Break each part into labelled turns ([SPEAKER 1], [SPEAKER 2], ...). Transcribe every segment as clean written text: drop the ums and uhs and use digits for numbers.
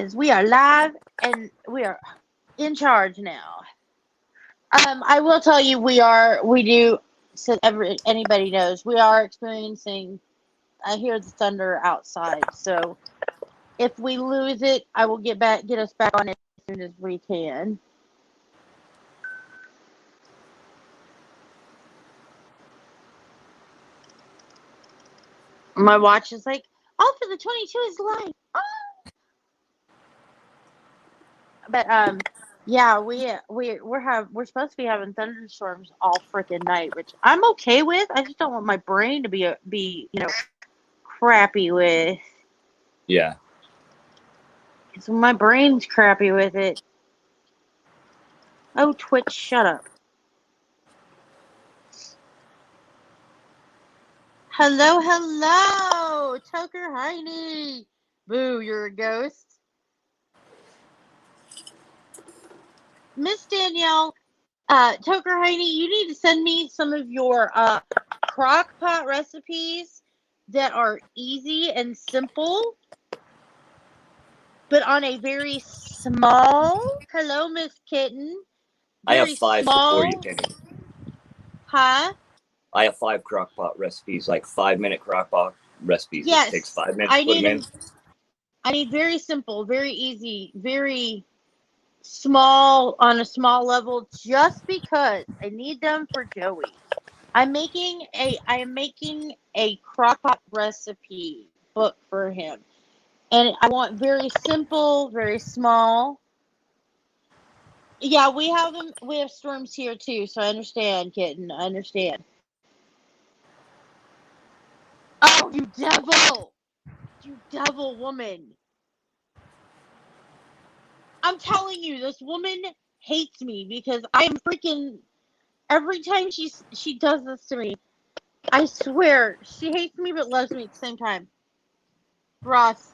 [SPEAKER 1] because we are live and we are in charge now. I will tell you, we do, so anybody knows, we are experiencing, I hear the thunder outside, so if we lose it, I will get us back on it as soon as we can. My watch is like, for the 22 is live. Oh! But yeah, we're supposed to be having thunderstorms all freaking night, which I'm okay with. I just don't want my brain to be crappy with.
[SPEAKER 2] Yeah.
[SPEAKER 1] So my brain's crappy with it. Oh, Twitch, shut up. Hello, Toker Heine. Boo, you're a ghost. Miss Danielle, Toker Heine, you need to send me some of your crock pot recipes that are easy and simple, but on a very small. Hello, Miss Kitten.
[SPEAKER 2] I have 5 for you, Kenny.
[SPEAKER 1] Huh?
[SPEAKER 2] I have 5 crock pot recipes, like 5-minute crock pot recipes.
[SPEAKER 1] Yes.
[SPEAKER 2] It takes 5 minutes to put them in.
[SPEAKER 1] I need very simple, very easy, very small, on a small level, just because I need them for Joey. I am making a crock pot recipe book for him. And I want very simple, very small. Yeah, we have storms here too, so I understand, Kitten. I understand. Oh, you devil! You devil woman. I'm telling you, this woman hates me because I am freaking, every time she does this to me, I swear, she hates me but loves me at the same time. Ross.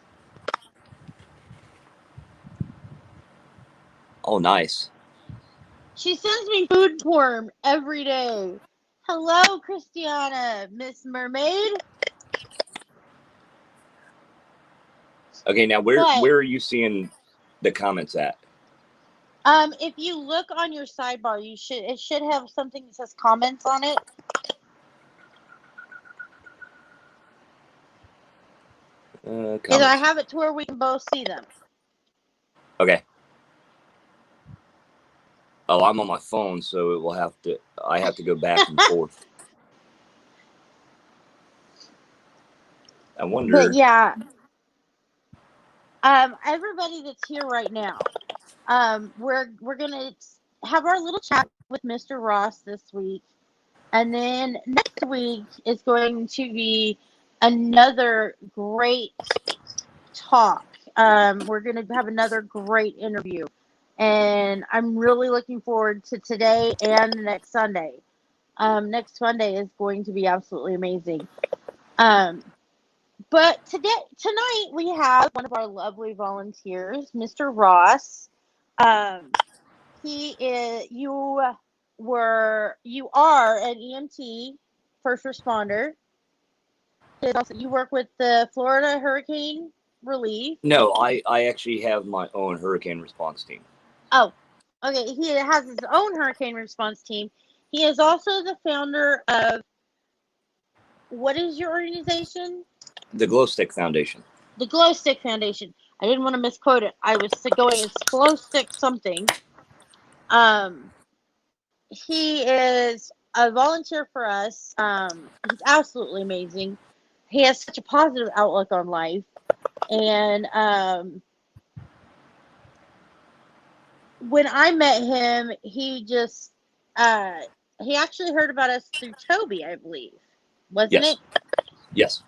[SPEAKER 2] Oh, nice.
[SPEAKER 1] She sends me food porn every day. Hello, Christiana, Miss Mermaid.
[SPEAKER 2] Okay, now where are you seeing the comments at?
[SPEAKER 1] If you look on your sidebar, it should have something that says comments on it. Because I have it to where we can both see them.
[SPEAKER 2] Okay. Oh, I'm on my phone, so I have to go back and forth. I wonder.
[SPEAKER 1] But yeah, everybody that's here right now, we're gonna have our little chat with Mr. Ross this week, and then next week is going to be another great talk. We're gonna have another great interview, and I'm really looking forward to today and next Sunday. Next Sunday is going to be absolutely amazing. But tonight we have one of our lovely volunteers, Mr. Ross. You are an EMT, first responder. You work with the Florida Hurricane Relief.
[SPEAKER 2] No, I actually have my own hurricane response team.
[SPEAKER 1] Oh, okay. He has his own hurricane response team. He is also the founder of, what is your organization?
[SPEAKER 2] The Glow Stick Foundation.
[SPEAKER 1] The Glow Stick Foundation. I didn't want to misquote it. I was going, it's Glow Stick something. He is a volunteer for us. He's absolutely amazing. He has such a positive outlook on life. And when I met him, he actually heard about us through Toby, I believe. Wasn't it?
[SPEAKER 2] Yes.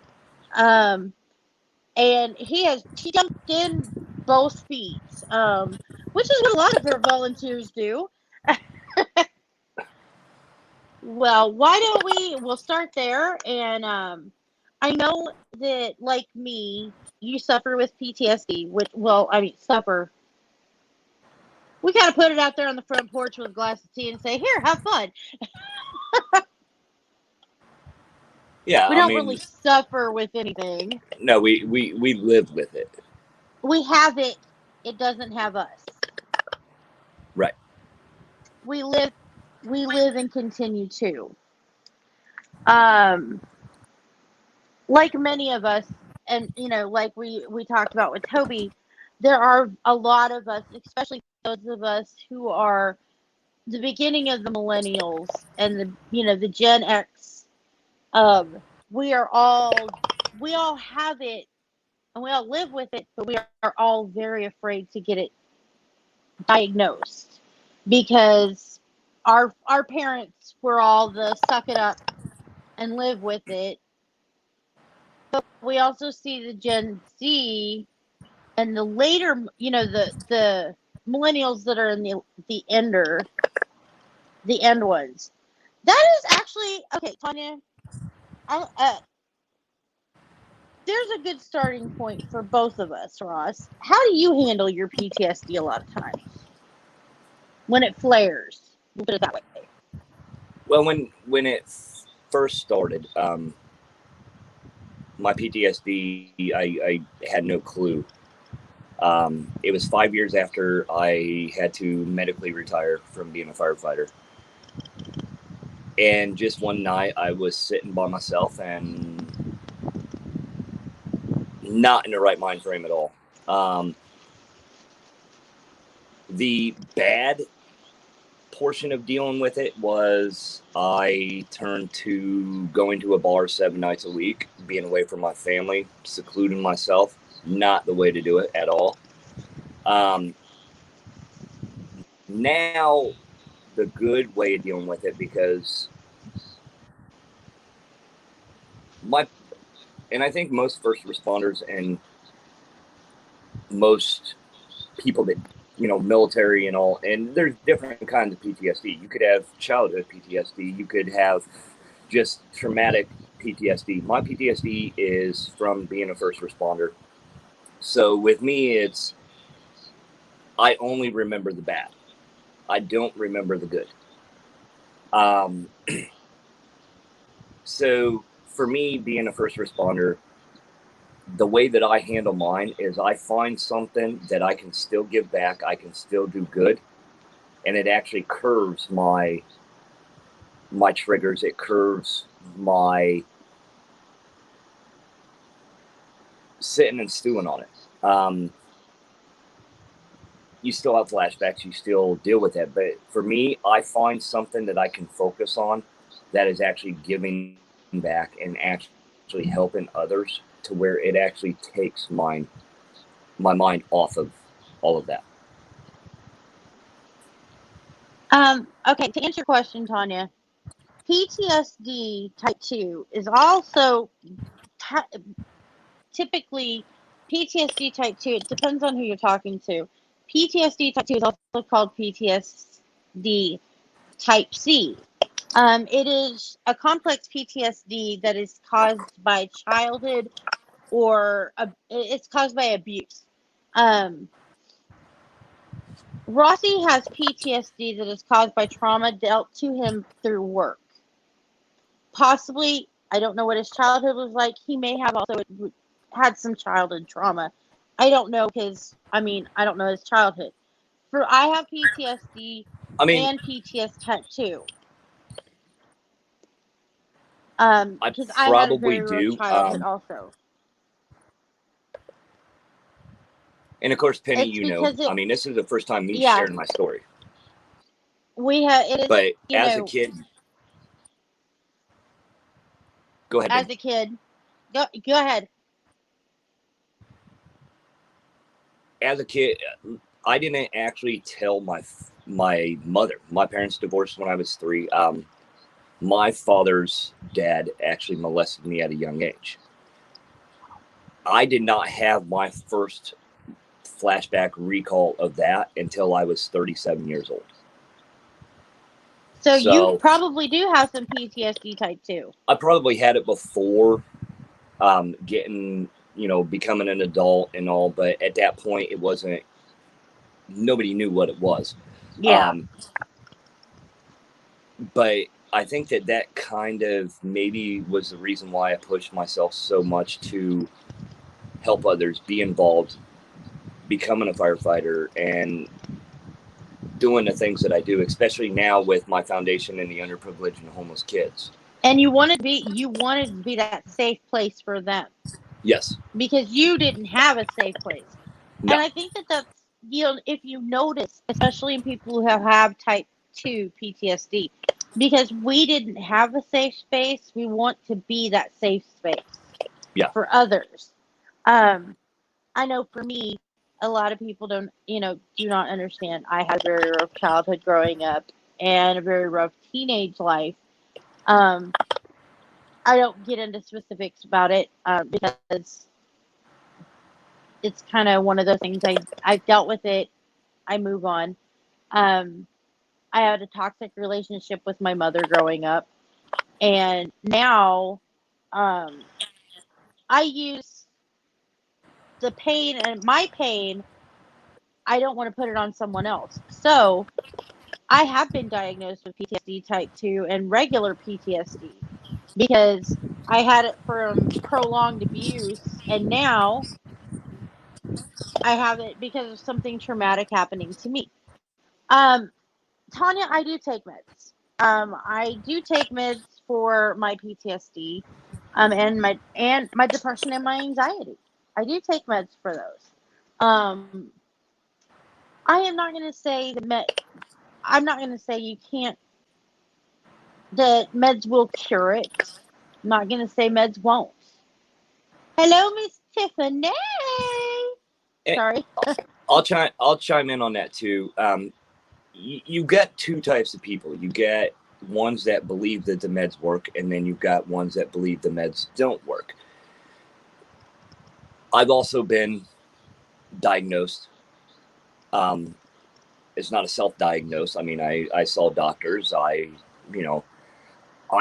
[SPEAKER 1] And he jumped in both feet, which is what a lot of their volunteers do. Well, we'll start there. And I know that, like me, you suffer with PTSD, suffer. We kind of put it out there on the front porch with a glass of tea and say, here, have fun.
[SPEAKER 2] Yeah,
[SPEAKER 1] we don't really suffer with anything.
[SPEAKER 2] No, we live with it.
[SPEAKER 1] We have it it doesn't have us.
[SPEAKER 2] Right.
[SPEAKER 1] We live and continue to. Um, like many of us, and like we talked about with Toby, there are a lot of us, especially those of us who are the beginning of the millennials and the Gen X. We all have it and we all live with it, but we are all very afraid to get it diagnosed because our parents were all the suck it up and live with it. But we also see the Gen Z and the later, the millennials that are in the end ones. That is actually okay, Tanya. There's a good starting point for both of us, Ross. How do you handle your PTSD a lot of times when it flares? We'll put it that way.
[SPEAKER 2] Well, when it first started, my PTSD, I had no clue. It was 5 years after I had to medically retire from being a firefighter. And just one night I was sitting by myself and not in the right mind frame at all. The bad portion of dealing with it was I turned to going to a bar 7 nights a week, being away from my family, secluding myself. Not the way to do it at all. Now, the good way of dealing with it, because and I think most first responders and most people that, military and all, and there's different kinds of PTSD. You could have childhood PTSD. You could have just traumatic PTSD. My PTSD is from being a first responder. So with me, it's, I only remember the bad. I don't remember the good. So for me, being a first responder, the way that I handle mine is I find something that I can still give back. I can still do good. And it actually curves my triggers. It curves my sitting and stewing on it. You still have flashbacks. You still deal with that. But for me, I find something that I can focus on that is actually giving back and actually helping others, to where it actually takes my mind off of all of that.
[SPEAKER 1] Okay, to answer your question, Tanya, PTSD type 2 is also typically PTSD type 2. It depends on who you're talking to. PTSD type 2 is also called PTSD type C. It is a complex PTSD that is caused by childhood or it's caused by abuse. Rossi has PTSD that is caused by trauma dealt to him through work. Possibly, I don't know what his childhood was like. He may have also had some childhood trauma. I don't know I don't know his childhood. I have PTSD and PTSD type 2. Because I had a very rough childhood also.
[SPEAKER 2] And of course, Penny, this is the first time me sharing my story. But as a kid, go ahead.
[SPEAKER 1] As a kid, go ahead.
[SPEAKER 2] As a kid, I didn't actually tell my mother. My parents divorced when I was 3. My father's dad actually molested me at a young age. I did not have my first flashback recall of that until I was 37 years old.
[SPEAKER 1] So you probably do have some PTSD type 2.
[SPEAKER 2] I probably had it before getting, becoming an adult and all, but at that point it wasn't, nobody knew what it was.
[SPEAKER 1] Yeah.
[SPEAKER 2] But I think that kind of maybe was the reason why I pushed myself so much to help others, be involved, becoming a firefighter and doing the things that I do, especially now with my foundation in the underprivileged and homeless kids.
[SPEAKER 1] And you wanted to be that safe place for them.
[SPEAKER 2] Yes.
[SPEAKER 1] Because you didn't have a safe place.
[SPEAKER 2] No.
[SPEAKER 1] And I think that's, if you notice, especially in people who have type 2 PTSD, because we didn't have a safe space, we want to be that safe space for others. I know for me, a lot of people do not understand. I had a very rough childhood growing up and a very rough teenage life. I don't get into specifics about it because it's kind of one of those things. I've dealt with it. I move on. I had a toxic relationship with my mother growing up, and now I use the pain and my pain. I don't want to put it on someone else. So I have been diagnosed with PTSD type 2 and regular PTSD because I had it from prolonged abuse, and now I have it because of something traumatic happening to me. Tanya, I do take meds. I do take meds for my PTSD, and my depression and my anxiety. I do take meds for those. I am not going to say I'm not going to say you can't. That meds will cure it. I'm not going to say meds won't. Hello, Miss Tiffany. Sorry.
[SPEAKER 2] I'll chime in on that too. You get two types of people. You get ones that believe that the meds work, and then you've got ones that believe the meds don't work. I've also been diagnosed. It's not a self-diagnose. I mean, I saw doctors. I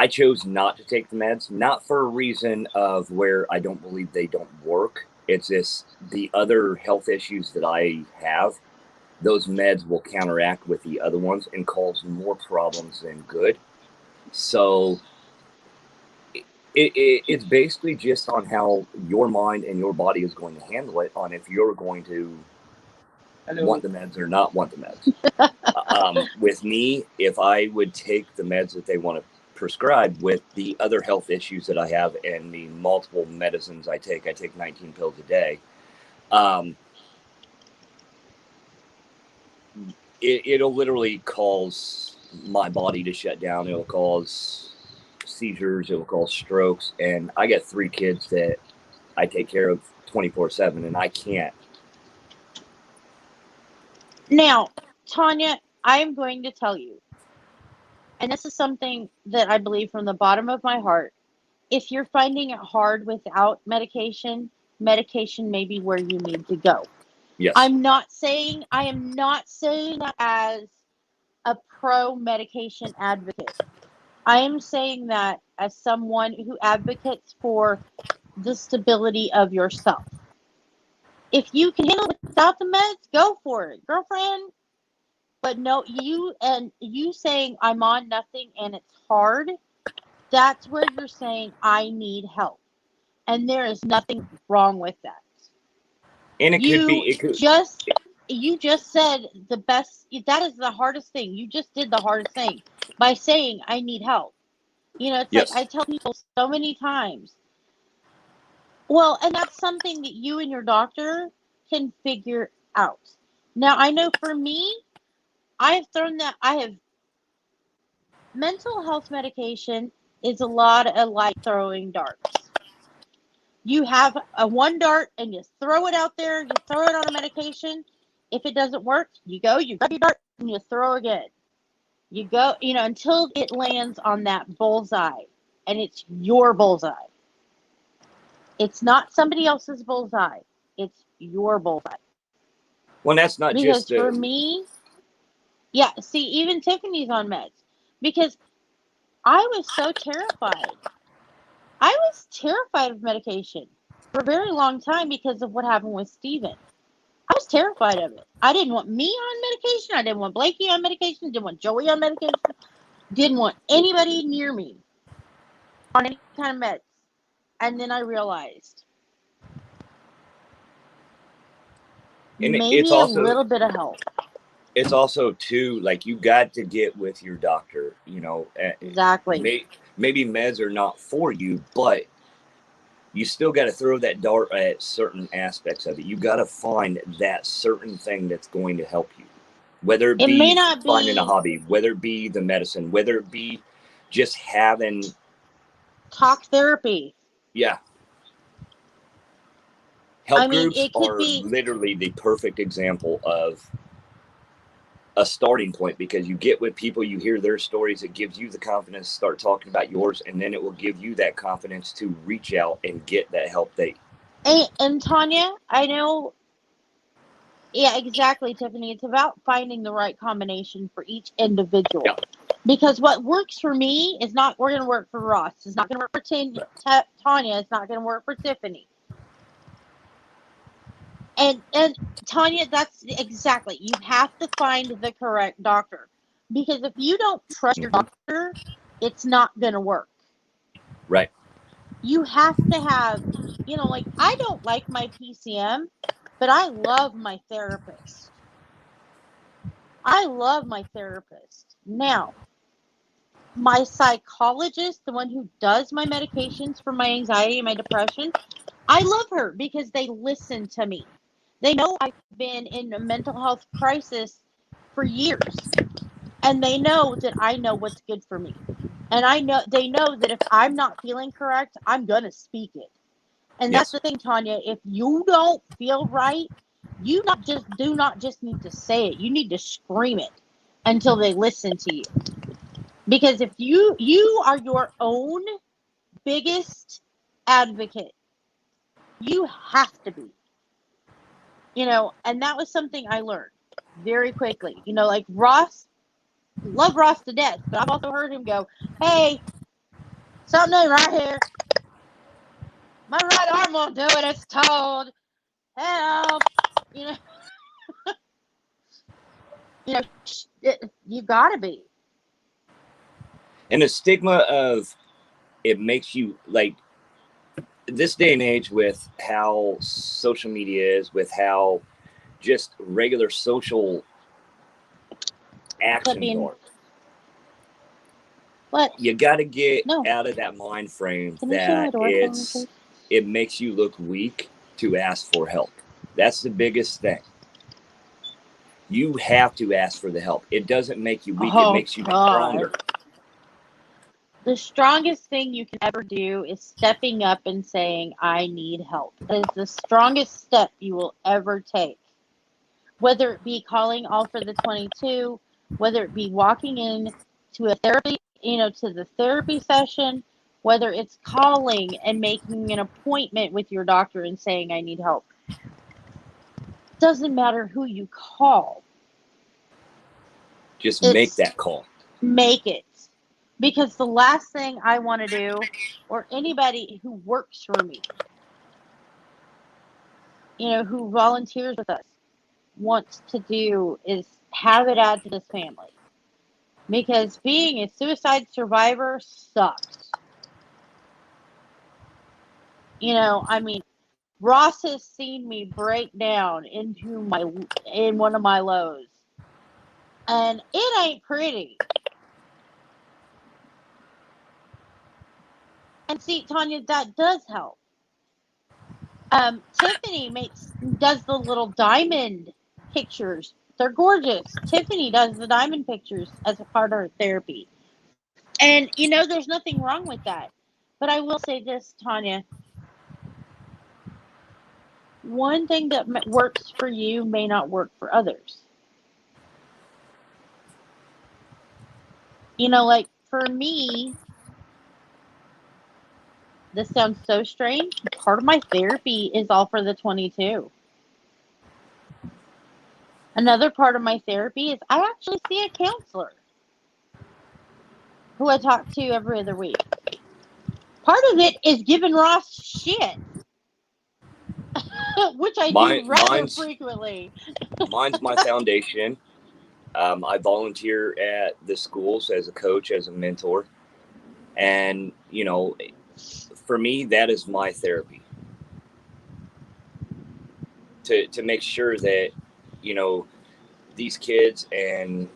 [SPEAKER 2] chose not to take the meds, not for a reason of where I don't believe they don't work. It's just the other health issues that I have. Those meds will counteract with the other ones and cause more problems than good. So it's basically just on how your mind and your body is going to handle it, on if you're going to want the meds or not want the meds. With me, if I would take the meds that they want to prescribe with the other health issues that I have and the multiple medicines I take 19 pills a day. It'll literally cause my body to shut down. It'll cause seizures. It'll cause strokes. And I got 3 kids that I take care of 24/7, and I can't.
[SPEAKER 1] Now, Tanya, I am going to tell you, and this is something that I believe from the bottom of my heart. If you're finding it hard without medication, medication may be where you need to go.
[SPEAKER 2] Yes.
[SPEAKER 1] I am not saying that as a pro-medication advocate. I am saying that as someone who advocates for the stability of yourself. If you can handle it without the meds, go for it, girlfriend. But no, you saying I'm on nothing and it's hard, that's where you're saying I need help. And there is nothing wrong with that.
[SPEAKER 2] And
[SPEAKER 1] You just said the best. That is the hardest thing. You just did the hardest thing by saying I need help. It's
[SPEAKER 2] yes.
[SPEAKER 1] like I tell people so many times. Well, and that's something that you and your doctor can figure out. Now, I know for me, I have mental health medication is a lot of like throwing darts. You have a one dart and you throw it out there, you throw it on a medication. If it doesn't work, you grab your dart and you throw again. You go, until it lands on that bullseye, and it's your bullseye. It's not somebody else's bullseye. It's your bullseye.
[SPEAKER 2] Well, that's not
[SPEAKER 1] because
[SPEAKER 2] just
[SPEAKER 1] for me, yeah. See, even Tiffany's on meds because I was so terrified. I was terrified of medication for a very long time because of what happened with Steven. I was terrified of it. I didn't want me on medication. I didn't want Blakey on medication. Didn't want Joey on medication. Didn't want anybody near me on any kind of meds. And then I realized
[SPEAKER 2] And
[SPEAKER 1] maybe a little bit of help.
[SPEAKER 2] It's also too, like, you got to get with your doctor,
[SPEAKER 1] Exactly.
[SPEAKER 2] Maybe meds are not for you, but you still got to throw that dart at certain aspects of it. You got to find that certain thing that's going to help you, whether it
[SPEAKER 1] It may
[SPEAKER 2] be
[SPEAKER 1] not
[SPEAKER 2] finding a
[SPEAKER 1] be
[SPEAKER 2] hobby, whether it be the medicine, whether it be just having
[SPEAKER 1] talk therapy.
[SPEAKER 2] yeah.
[SPEAKER 1] I
[SPEAKER 2] Help
[SPEAKER 1] mean,
[SPEAKER 2] groups
[SPEAKER 1] it could
[SPEAKER 2] are
[SPEAKER 1] be,
[SPEAKER 2] literally the perfect example of a starting point, because you get with people, you hear their stories, it gives you the confidence to start talking about yours, and then it will give you that confidence to reach out and get that help
[SPEAKER 1] and Tanya, I know, yeah, exactly, Tiffany. It's about finding the right combination for each individual.
[SPEAKER 2] yeah.
[SPEAKER 1] Because what works for me is not going to work for Ross. It's not going to work for Tanya. It's not going to work for Tiffany. And Tanya, that's exactly. You have to find the correct doctor. Because if you don't trust your doctor, it's not going to work.
[SPEAKER 2] Right.
[SPEAKER 1] You have to have, like, I don't like my PCM, but I love my therapist. I love my therapist. Now, my psychologist, the one who does my medications for my anxiety and my depression, I love her because they listen to me. They know I've been in a mental health crisis for years, and they know that I know what's good for me. And they know that if I'm not feeling correct, I'm going to speak it. And that's
[SPEAKER 2] Yes.
[SPEAKER 1] the thing, Tanya. If you don't feel right, you do not just need to say it. You need to scream it until they listen to you. Because if you are your own biggest advocate, you have to be. And that was something I learned very quickly. Like Ross, love Ross to death, but I've also heard him go, "Hey, something ain't right here. My right arm won't do it. It's told. Help!" You know, you gotta be.
[SPEAKER 2] And the stigma of it makes you, like, this day and age, with how social media is, with how just regular social actions
[SPEAKER 1] Flipping.
[SPEAKER 2] are,
[SPEAKER 1] What?
[SPEAKER 2] you got to get
[SPEAKER 1] No.
[SPEAKER 2] out of that mind frame
[SPEAKER 1] Can you shut my
[SPEAKER 2] that
[SPEAKER 1] door for me, please?
[SPEAKER 2] it makes you look weak to ask for help. That's the biggest thing. You have to ask for the help. It doesn't make you weak. It
[SPEAKER 1] Oh
[SPEAKER 2] makes you stronger.
[SPEAKER 1] God. The strongest thing you can ever do is stepping up and saying, "I need help." That is the strongest step you will ever take. Whether it be calling all for the 22, whether it be walking in to a therapy, to the therapy session, whether it's calling and making an appointment with your doctor and saying, "I need help." Doesn't matter who you call.
[SPEAKER 2] Just make
[SPEAKER 1] It's
[SPEAKER 2] that call.
[SPEAKER 1] make it. Because the last thing I want to do, or anybody who works for me, who volunteers with us, wants to do, is have it add to this family. Because being a suicide survivor sucks. I mean, Ross has seen me break down in one of my lows. And it ain't pretty. And see, Tanya, that does help. Tiffany does the little diamond pictures. They're gorgeous. Tiffany does the diamond pictures as a part of her therapy. And, there's nothing wrong with that. But I will say this, Tanya. One thing that works for you may not work for others. Like for me, this sounds so strange. Part of my therapy is all for the 22. Another part of my therapy is I actually see a counselor who I talk to every other week. Part of it is giving Ross shit, which I do rather frequently.
[SPEAKER 2] Mine's my foundation. I volunteer at the schools as a coach, as a mentor. And, for me, that is my therapy. to make sure that, you know, these kids and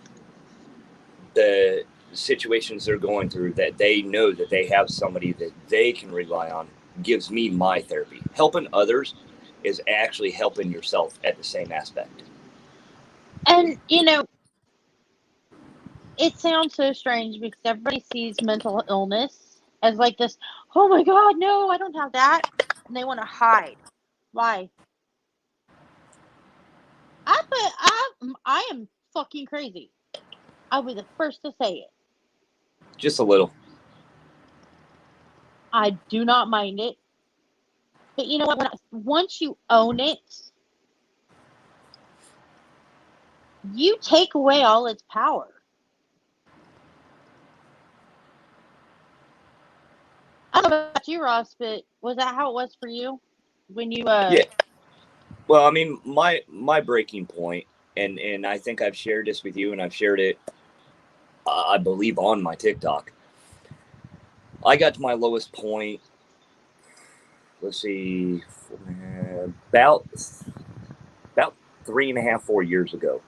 [SPEAKER 2] the situations they're going through, that they know that they have somebody that they can rely on, gives me my therapy. Helping others is actually helping yourself at the same aspect.
[SPEAKER 1] And, you know, it sounds so strange because everybody sees mental illness as like this, oh my God, no, I don't have that. And they want to hide. Why? I am fucking crazy. I'll be the first to say it.
[SPEAKER 2] Just a little.
[SPEAKER 1] I do not mind it. But you know what? Once you own it, you take away all its power. I don't know about you, Ross, but was that how it was for you when you
[SPEAKER 2] Yeah. Well, I mean, my breaking point, and I think I've shared this with you, and I've shared it, I believe, on my TikTok. I got to my lowest point. Let's see, about 3.5, 4 years ago.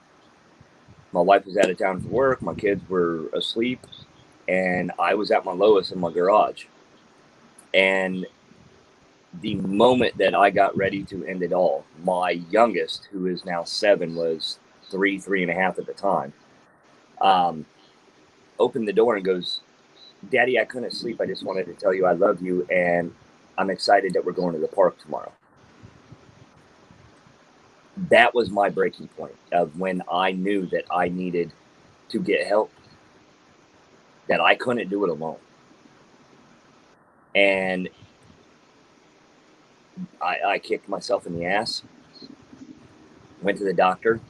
[SPEAKER 2] My wife was out of town for work. My kids were asleep, and I was at my lowest in my garage. And the moment that I got ready to end it all, my youngest, who is now 7, was 3.5 at the time, opened the door and goes, "Daddy, I couldn't sleep. I just wanted to tell you I love you, and I'm excited that we're going to the park tomorrow." That was my breaking point of when I knew that I needed to get help, that I couldn't do it alone. And I kicked myself in the ass, went to the doctor,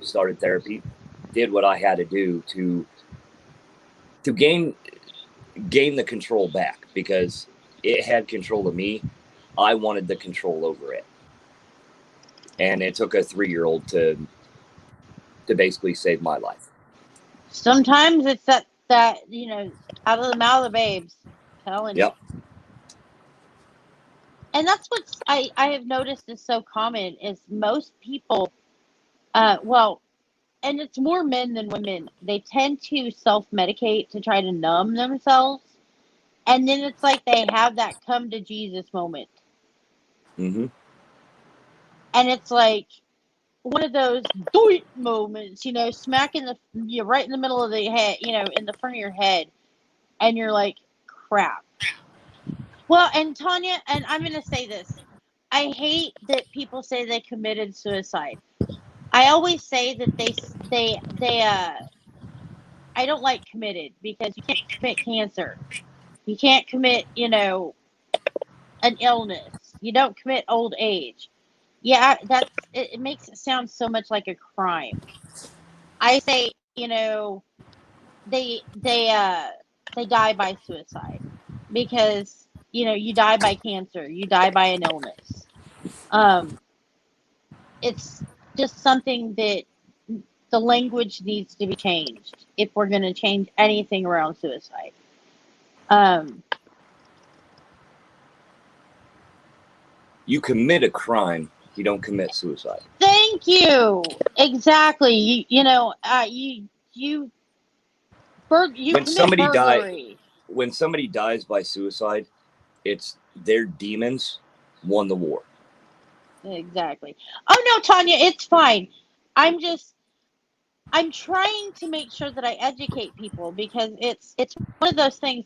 [SPEAKER 2] started therapy, did what I had to do to gain the control back, because it had control of me. I wanted the control over it. And it took a 3-year-old to basically save my life.
[SPEAKER 1] Sometimes it's that you know, out of the mouth of the babes, telling
[SPEAKER 2] Yep.
[SPEAKER 1] you. And that's what I have noticed is so common is most people, well, and it's more men than women. They tend to self-medicate to try to numb themselves, and then it's like they have that come to Jesus moment,
[SPEAKER 2] Mm-hmm.
[SPEAKER 1] and it's like one of those doit moments, you know, smack in the you're right in the middle of the head, you know, in the front of your head, and you're like, crap. Well, and Tanya, and I'm going to say this. I hate that people say they committed suicide. I always say that I don't like committed because you can't commit cancer. You can't commit, you know, an illness. You don't commit old age. Yeah, it makes it sound so much like a crime. I say, you know, they they uh they die by suicide because, you know, you die by cancer, you die by an illness. Um, it's just something that the language needs to be changed if we're going to change anything around suicide. Um,
[SPEAKER 2] You commit a crime, you don't commit suicide.
[SPEAKER 1] Thank you. Exactly. You know, you
[SPEAKER 2] When
[SPEAKER 1] commit
[SPEAKER 2] somebody
[SPEAKER 1] burglary.
[SPEAKER 2] dies by suicide, it's their demons won the war.
[SPEAKER 1] Exactly. Oh no, Tanya, it's fine. I'm just I'm trying to make sure that I educate people because it's one of those things.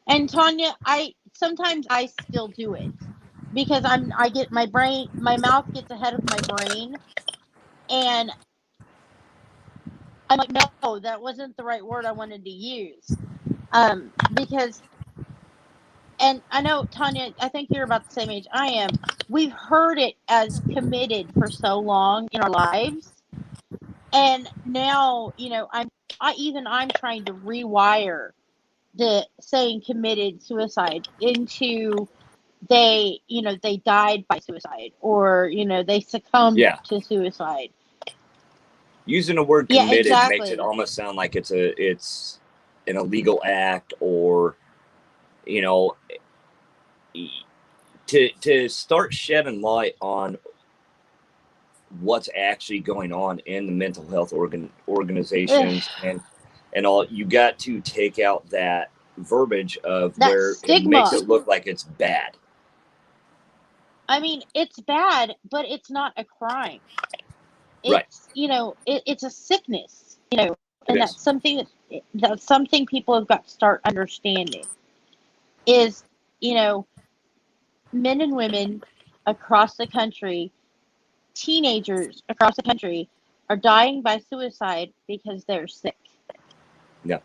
[SPEAKER 1] And Tanya, I sometimes I still do it because I get my mouth gets ahead of my brain, and I'm like, no, that wasn't the right word I wanted to use. Because, and I know, Tanya, I think you're about the same age I am. We've heard it as committed for so long in our lives, and now, you know, I'm trying to rewire the saying committed suicide into they died by suicide, or they succumbed
[SPEAKER 2] Yeah.
[SPEAKER 1] to suicide.
[SPEAKER 2] Using the word
[SPEAKER 1] Yeah,
[SPEAKER 2] committed makes it
[SPEAKER 1] exactly.
[SPEAKER 2] almost sound like it's an illegal act, or, you know, to start shedding light on what's actually going on in the mental health organizations and all. You got to take out that verbiage of
[SPEAKER 1] that
[SPEAKER 2] where
[SPEAKER 1] stigma.
[SPEAKER 2] it makes it look like it's bad.
[SPEAKER 1] I mean, it's bad, but it's not a crime. It's,
[SPEAKER 2] Right.
[SPEAKER 1] It's a sickness, and
[SPEAKER 2] It
[SPEAKER 1] that's something people have got to start understanding is, men and women across the country, teenagers across the country are dying by suicide because they're sick.
[SPEAKER 2] Yeah.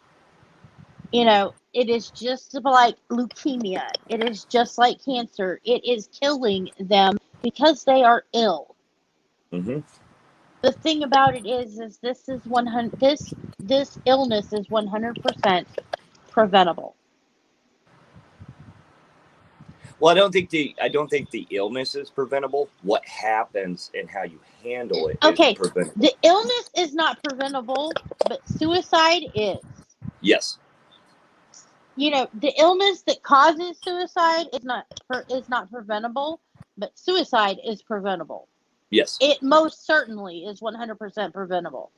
[SPEAKER 1] It is just like leukemia. It is just like cancer. It is killing them because they are ill.
[SPEAKER 2] Mm-hmm.
[SPEAKER 1] The thing about it is this is 100. This illness is 100% preventable.
[SPEAKER 2] Well, I don't think the illness is preventable. What happens and how you handle it is preventable.
[SPEAKER 1] The illness is not preventable, but suicide is.
[SPEAKER 2] Yes.
[SPEAKER 1] The illness that causes suicide is not preventable, but suicide is preventable.
[SPEAKER 2] Yes.
[SPEAKER 1] It most certainly is 100% preventable.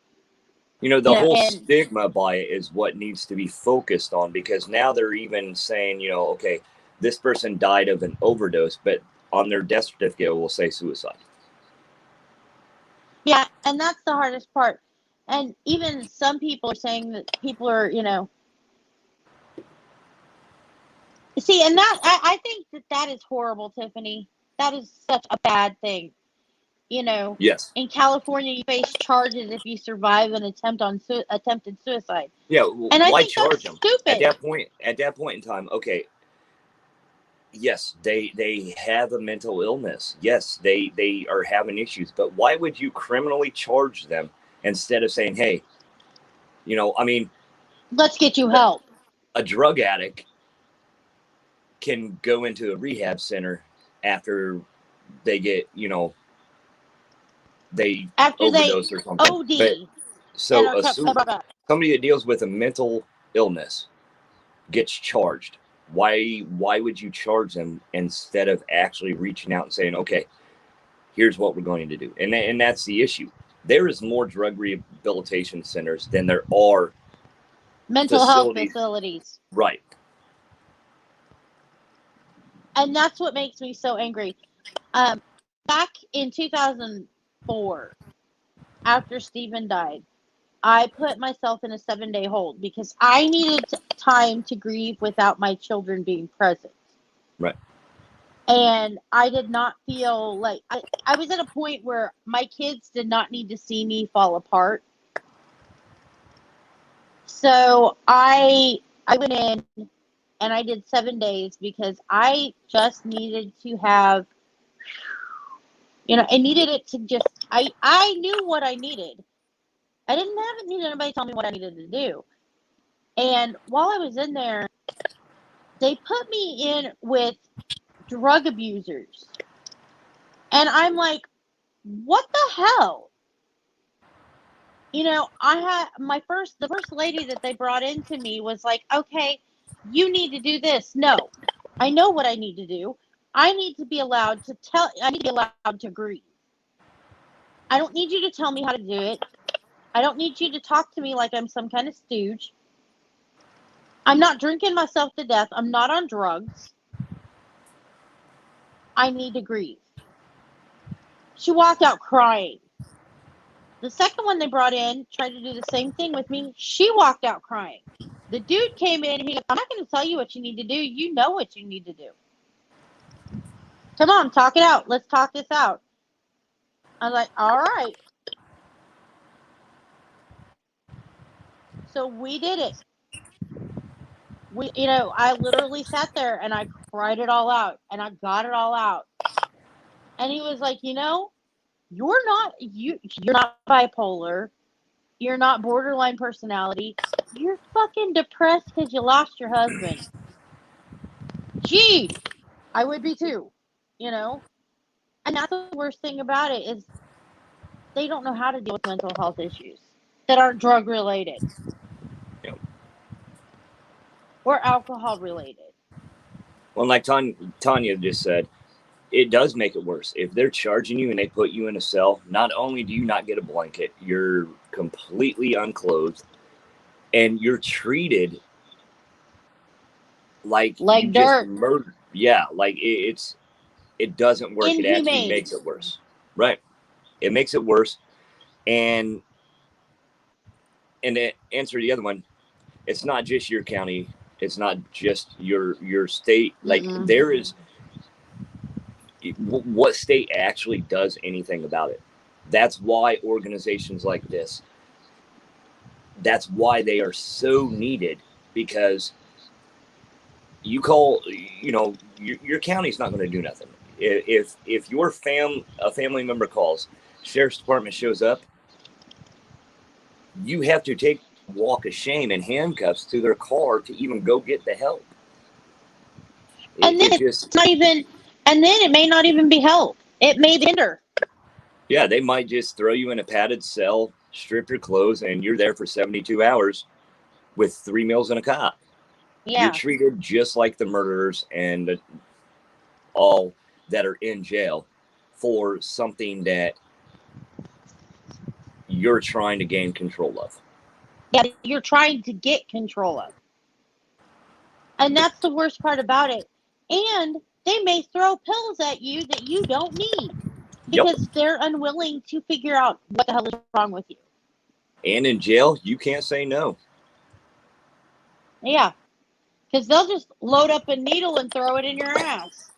[SPEAKER 2] The whole stigma by it is what needs to be focused on, because now they're even saying, okay, this person died of an overdose, but on their death certificate it will say suicide.
[SPEAKER 1] Yeah, and that's the hardest part. And even some people are saying that people are, see, and that I think that is horrible, Tiffany. That is such a bad thing.
[SPEAKER 2] Yes.
[SPEAKER 1] In California, you face charges if you survive an attempted suicide.
[SPEAKER 2] Yeah,
[SPEAKER 1] and I
[SPEAKER 2] why
[SPEAKER 1] think
[SPEAKER 2] charge
[SPEAKER 1] that's
[SPEAKER 2] them
[SPEAKER 1] stupid.
[SPEAKER 2] At that point in time? Okay, yes, they have a mental illness. Yes, they are having issues, but why would you criminally charge them instead of saying, hey, I mean,
[SPEAKER 1] let's get you help.
[SPEAKER 2] A drug addict can go into a rehab center after they get, they overdose or something.
[SPEAKER 1] OD.
[SPEAKER 2] But, so somebody that deals with a mental illness gets charged. Why would you charge them instead of actually reaching out and saying, okay, here's what we're going to do? And that's the issue. There is more drug rehabilitation centers than there are
[SPEAKER 1] mental health facilities.
[SPEAKER 2] Right.
[SPEAKER 1] And that's what makes me so angry. Back in 2004, after Stephen died, I put myself in a 7-day hold because I needed time to grieve without my children being present.
[SPEAKER 2] Right.
[SPEAKER 1] And I did not feel like I was at a point where my kids did not need to see me fall apart. So I went in and I did 7 days because I just needed to have, I needed it to just, I knew what I needed. I didn't need anybody to tell me what I needed to do. And while I was in there, they put me in with drug abusers. And I'm like, what the hell? I had the first lady that they brought into me was like, okay, you need to do this. No, I know what I need to do. I need to be allowed to grieve. I don't need you to tell me how to do it. I don't need you to talk to me like I'm some kind of stooge. I'm not drinking myself to death. I'm not on drugs. I need to grieve. She walked out crying. The second one they brought in tried to do the same thing with me. She walked out crying. The dude came in and he goes, I'm not going to tell you what you need to do. You know what you need to do. Come on, talk it out. Let's talk this out. I was like, all right. So we did it. I literally sat there and I cried it all out and I got it all out. And he was like, you're not bipolar. You're not borderline personality. You're fucking depressed because you lost your husband. Gee, I would be too, And that's the worst thing about it is they don't know how to deal with mental health issues that aren't drug related.
[SPEAKER 2] Yep.
[SPEAKER 1] Or alcohol related.
[SPEAKER 2] Well, like Tanya just said, it does make it worse. If they're charging you and they put you in a cell, not only do you not get a blanket, you're completely unclothed, and you're treated like you just
[SPEAKER 1] dirt.
[SPEAKER 2] murdered. Yeah, like it doesn't work. It actually
[SPEAKER 1] Inhumane.
[SPEAKER 2] makes it worse. Right. It makes it worse. And to answer the other one, it's not just your county. It's not just your state. Like
[SPEAKER 1] Mm-mm.
[SPEAKER 2] there is what state actually does anything about it. That's why organizations like this, that's why they are so needed, because you call, your county's not going to do nothing. If your a family member calls, sheriff's department shows up, you have to take a walk of shame and handcuffs to their car to even go get the help.
[SPEAKER 1] And then it's not even, and then it may not even be help. It may hinder.
[SPEAKER 2] Yeah, they might just throw you in a padded cell, strip your clothes, and you're there for 72 hours with 3 meals and a cot.
[SPEAKER 1] Yeah.
[SPEAKER 2] You're treated just like the murderers and all that are in jail for something that you're trying to gain control of.
[SPEAKER 1] Yeah, you're trying to get control of. And that's the worst part about it. And they may throw pills at you that you don't need because they're unwilling to figure out what the hell is wrong with you.
[SPEAKER 2] And in jail, you can't say no.
[SPEAKER 1] Yeah. Because they'll just load up a needle and throw it in your ass.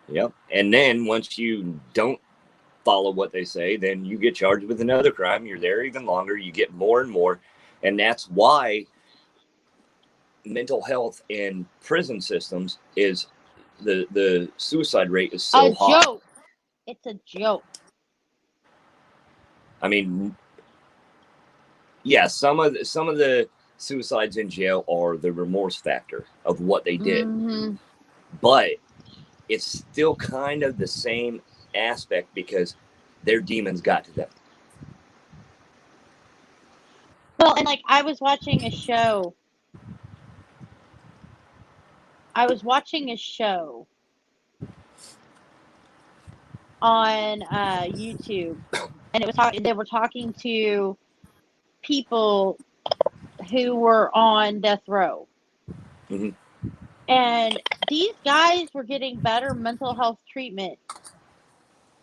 [SPEAKER 2] Yep. And then once you don't follow what they say, then you get charged with another crime. You're there even longer. You get more and more. And that's why mental health in prison systems is the suicide rate is so high.
[SPEAKER 1] Joke. It's a joke.
[SPEAKER 2] I mean, yeah, some of the suicides in jail are the remorse factor of what they did.
[SPEAKER 1] Mm-hmm.
[SPEAKER 2] But it's still kind of the same aspect because their demons got to them.
[SPEAKER 1] Well, and like I was watching a show. On YouTube, and they were talking to people who were on death row.
[SPEAKER 2] Mm-hmm.
[SPEAKER 1] And these guys were getting better mental health treatment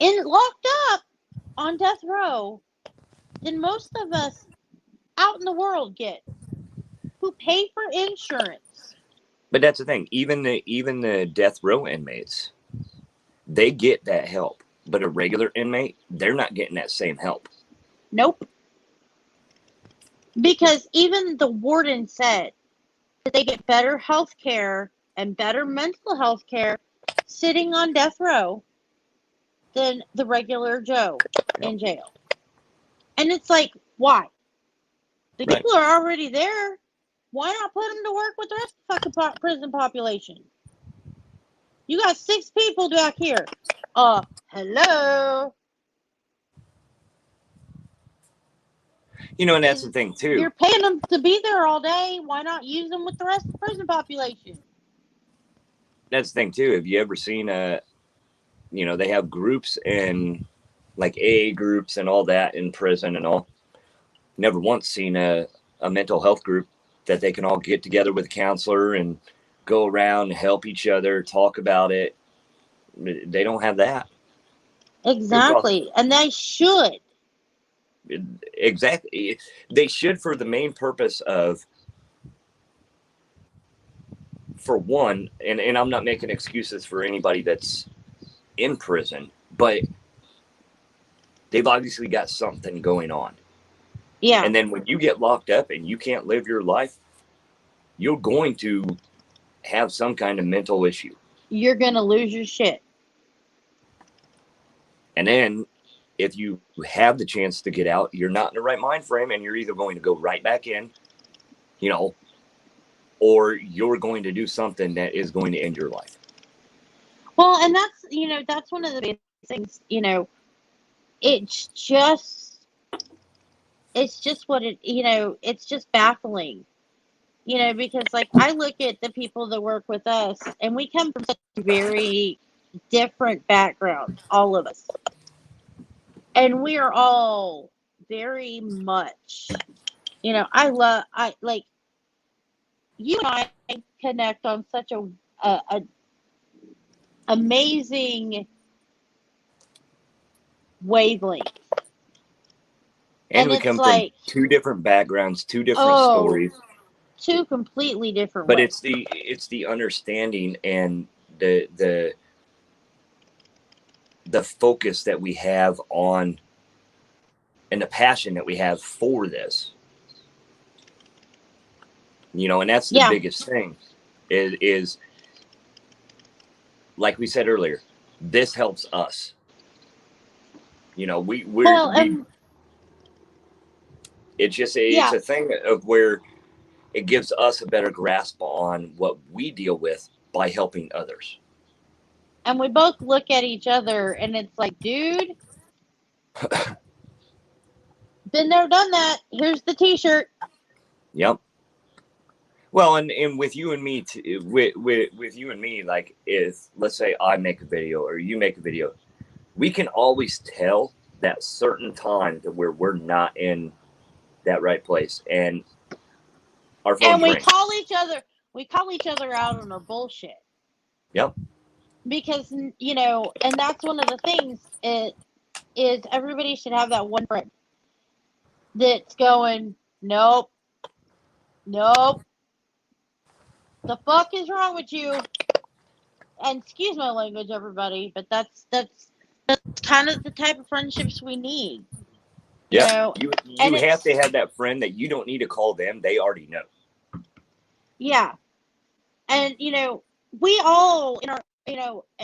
[SPEAKER 1] locked up on death row than most of us out in the world get, who pay for insurance.
[SPEAKER 2] But that's the thing. Even the death row inmates, they get that help. But a regular inmate, they're not getting that same help.
[SPEAKER 1] Nope. Because even the warden said that they get better health care and better mental health care sitting on death row than the regular Joe in jail. And it's like, why? The people are already there. Why not put them to work with the rest of the fucking prison population? You got 6 people back here. Hello?
[SPEAKER 2] And that's the thing, too.
[SPEAKER 1] You're paying them to be there all day. Why not use them with the rest of the prison population?
[SPEAKER 2] That's the thing, too. Have you ever seen they have groups and like AA groups and all that in prison and all. Never once seen a mental health group that they can all get together with a counselor and go around and help each other, talk about it. They don't have that.
[SPEAKER 1] Exactly. And they should.
[SPEAKER 2] Exactly. They should, for the main purpose of, for one, and I'm not making excuses for anybody that's in prison, but they've obviously got something going on.
[SPEAKER 1] Yeah.
[SPEAKER 2] And then when you get locked up and you can't live your life, you're going to have some kind of mental issue.
[SPEAKER 1] You're going to lose your shit.
[SPEAKER 2] And then if you have the chance to get out, you're not in the right mind frame, and you're either going to go right back in, or you're going to do something that is going to end your life.
[SPEAKER 1] Well, and that's one of the big things, it's just what it's just baffling, because like I look at the people that work with us, and we come from such very different backgrounds, all of us. And we are all very much, I like you and I connect on such a amazing wavelength.
[SPEAKER 2] And
[SPEAKER 1] And
[SPEAKER 2] we
[SPEAKER 1] it's
[SPEAKER 2] come from
[SPEAKER 1] like,
[SPEAKER 2] two different backgrounds, two different
[SPEAKER 1] oh,
[SPEAKER 2] stories.
[SPEAKER 1] two completely different
[SPEAKER 2] But
[SPEAKER 1] ways.
[SPEAKER 2] it's the understanding and the focus that we have on, and the passion that we have for this. And that's the biggest thing is like we said earlier, this helps us. It's a thing of where it gives us a better grasp on what we deal with by helping others.
[SPEAKER 1] And we both look at each other and it's like, dude, been there, done that. Here's the t-shirt.
[SPEAKER 2] Yep. Well, and with you and me, with you and me, like, if let's say I make a video or you make a video, we can always tell that certain time to where we're not in that right place, and our phones ring.
[SPEAKER 1] call each other out on our bullshit.
[SPEAKER 2] Yep.
[SPEAKER 1] Because and that's one of the things is everybody should have that one friend that's going, nope, the fuck is wrong with you? And excuse my language, everybody, but that's kind of the type of friendships we need.
[SPEAKER 2] Yeah, you have to have that friend that you don't need to call them; they already know.
[SPEAKER 1] Yeah, and we all in our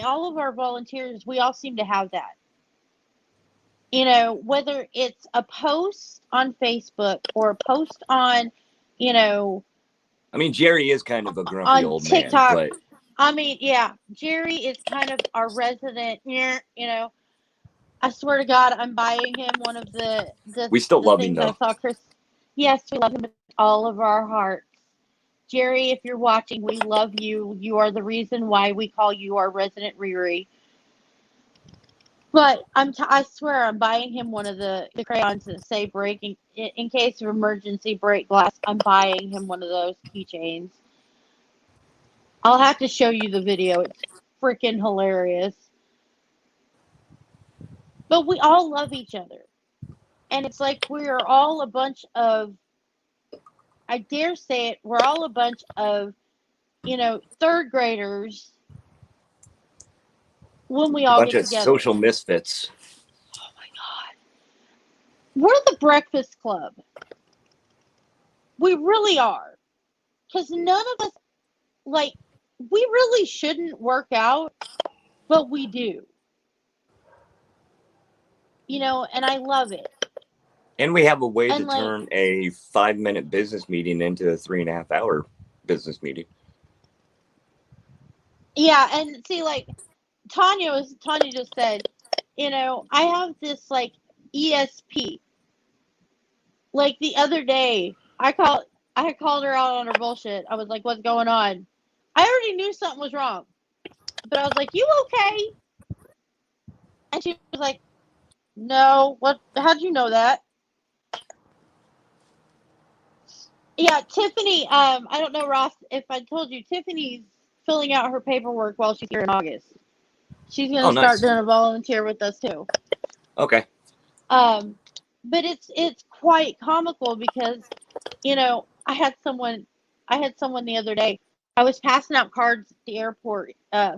[SPEAKER 1] all of our volunteers, we all seem to have that. Whether it's a post on Facebook or a post on,
[SPEAKER 2] I mean, Jerry is kind of a grumpy old
[SPEAKER 1] TikTok,
[SPEAKER 2] man, but
[SPEAKER 1] I mean, yeah, Jerry is kind of our resident. I swear to God, I'm buying him one of the
[SPEAKER 2] we still love
[SPEAKER 1] things
[SPEAKER 2] him, though.
[SPEAKER 1] I saw Chris. Yes, we love him with all of our hearts. Jerry, if you're watching, we love you. You are the reason why we call you our resident Riri. But I swear I'm buying him one of the crayons that say breaking, in case of emergency, break glass. I'm buying him one of those keychains. I'll have to show you the video. It's freaking hilarious. But we all love each other. And it's like we are all a bunch of, I dare say it, we're all a bunch of, third graders when we all get together.
[SPEAKER 2] A bunch of social misfits.
[SPEAKER 1] Oh my God. We're the Breakfast Club. We really are. Because none of us, we really shouldn't work out, but we do. And I love it.
[SPEAKER 2] And we have a way to turn a 5-minute business meeting into a 3.5-hour business meeting.
[SPEAKER 1] Yeah, and see, Tanya just said, I have this ESP. Like the other day, I had called her out on her bullshit. I was like, "What's going on?" I already knew something was wrong, but I was like, "You okay?" And she was like, "No. What? How'd you know that?" Yeah, Tiffany. I don't know, Ross, if I told you, Tiffany's filling out her paperwork while she's here in August. She's gonna start doing a volunteer with us too.
[SPEAKER 2] Okay.
[SPEAKER 1] But it's quite comical because, I had someone the other day. I was passing out cards at the airport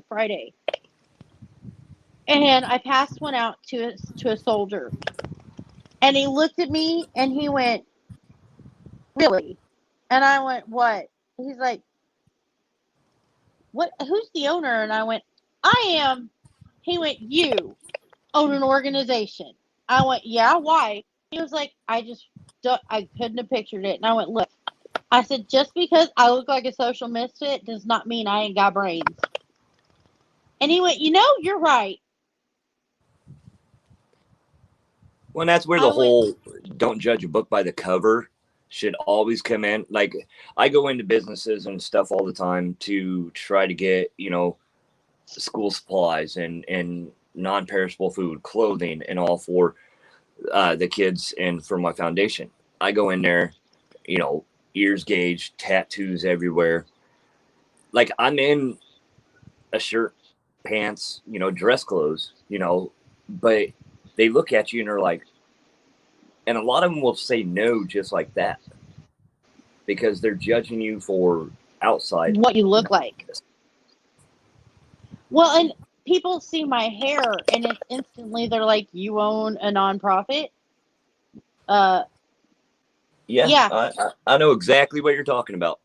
[SPEAKER 1] Friday, and I passed one out to a soldier, and he looked at me and he went, "Really?" And I went, "What?" He's like, "What? Who's the owner?" And I went, "I am." He went, "You own an organization?" I went, "Yeah, why?" He was like, I couldn't have pictured it. And I went, "Look," I said, "just because I look like a social misfit does not mean I ain't got brains." And he went, "You're right."
[SPEAKER 2] Well, and that's where the whole don't judge a book by the cover should always come in. Like, I go into businesses and stuff all the time to try to get, school supplies and non-perishable food, clothing, and all for the kids and for my foundation. I go in there, ears gauged, tattoos everywhere. Like I'm in a shirt, pants, dress clothes, but they look at you and they're like, and a lot of them will say no just like that because they're judging you for outside
[SPEAKER 1] what you look like. Well, and people see my hair and it's instantly they're like, you own a nonprofit? Uh,
[SPEAKER 2] Yeah,
[SPEAKER 1] yeah.
[SPEAKER 2] I know exactly what you're talking about.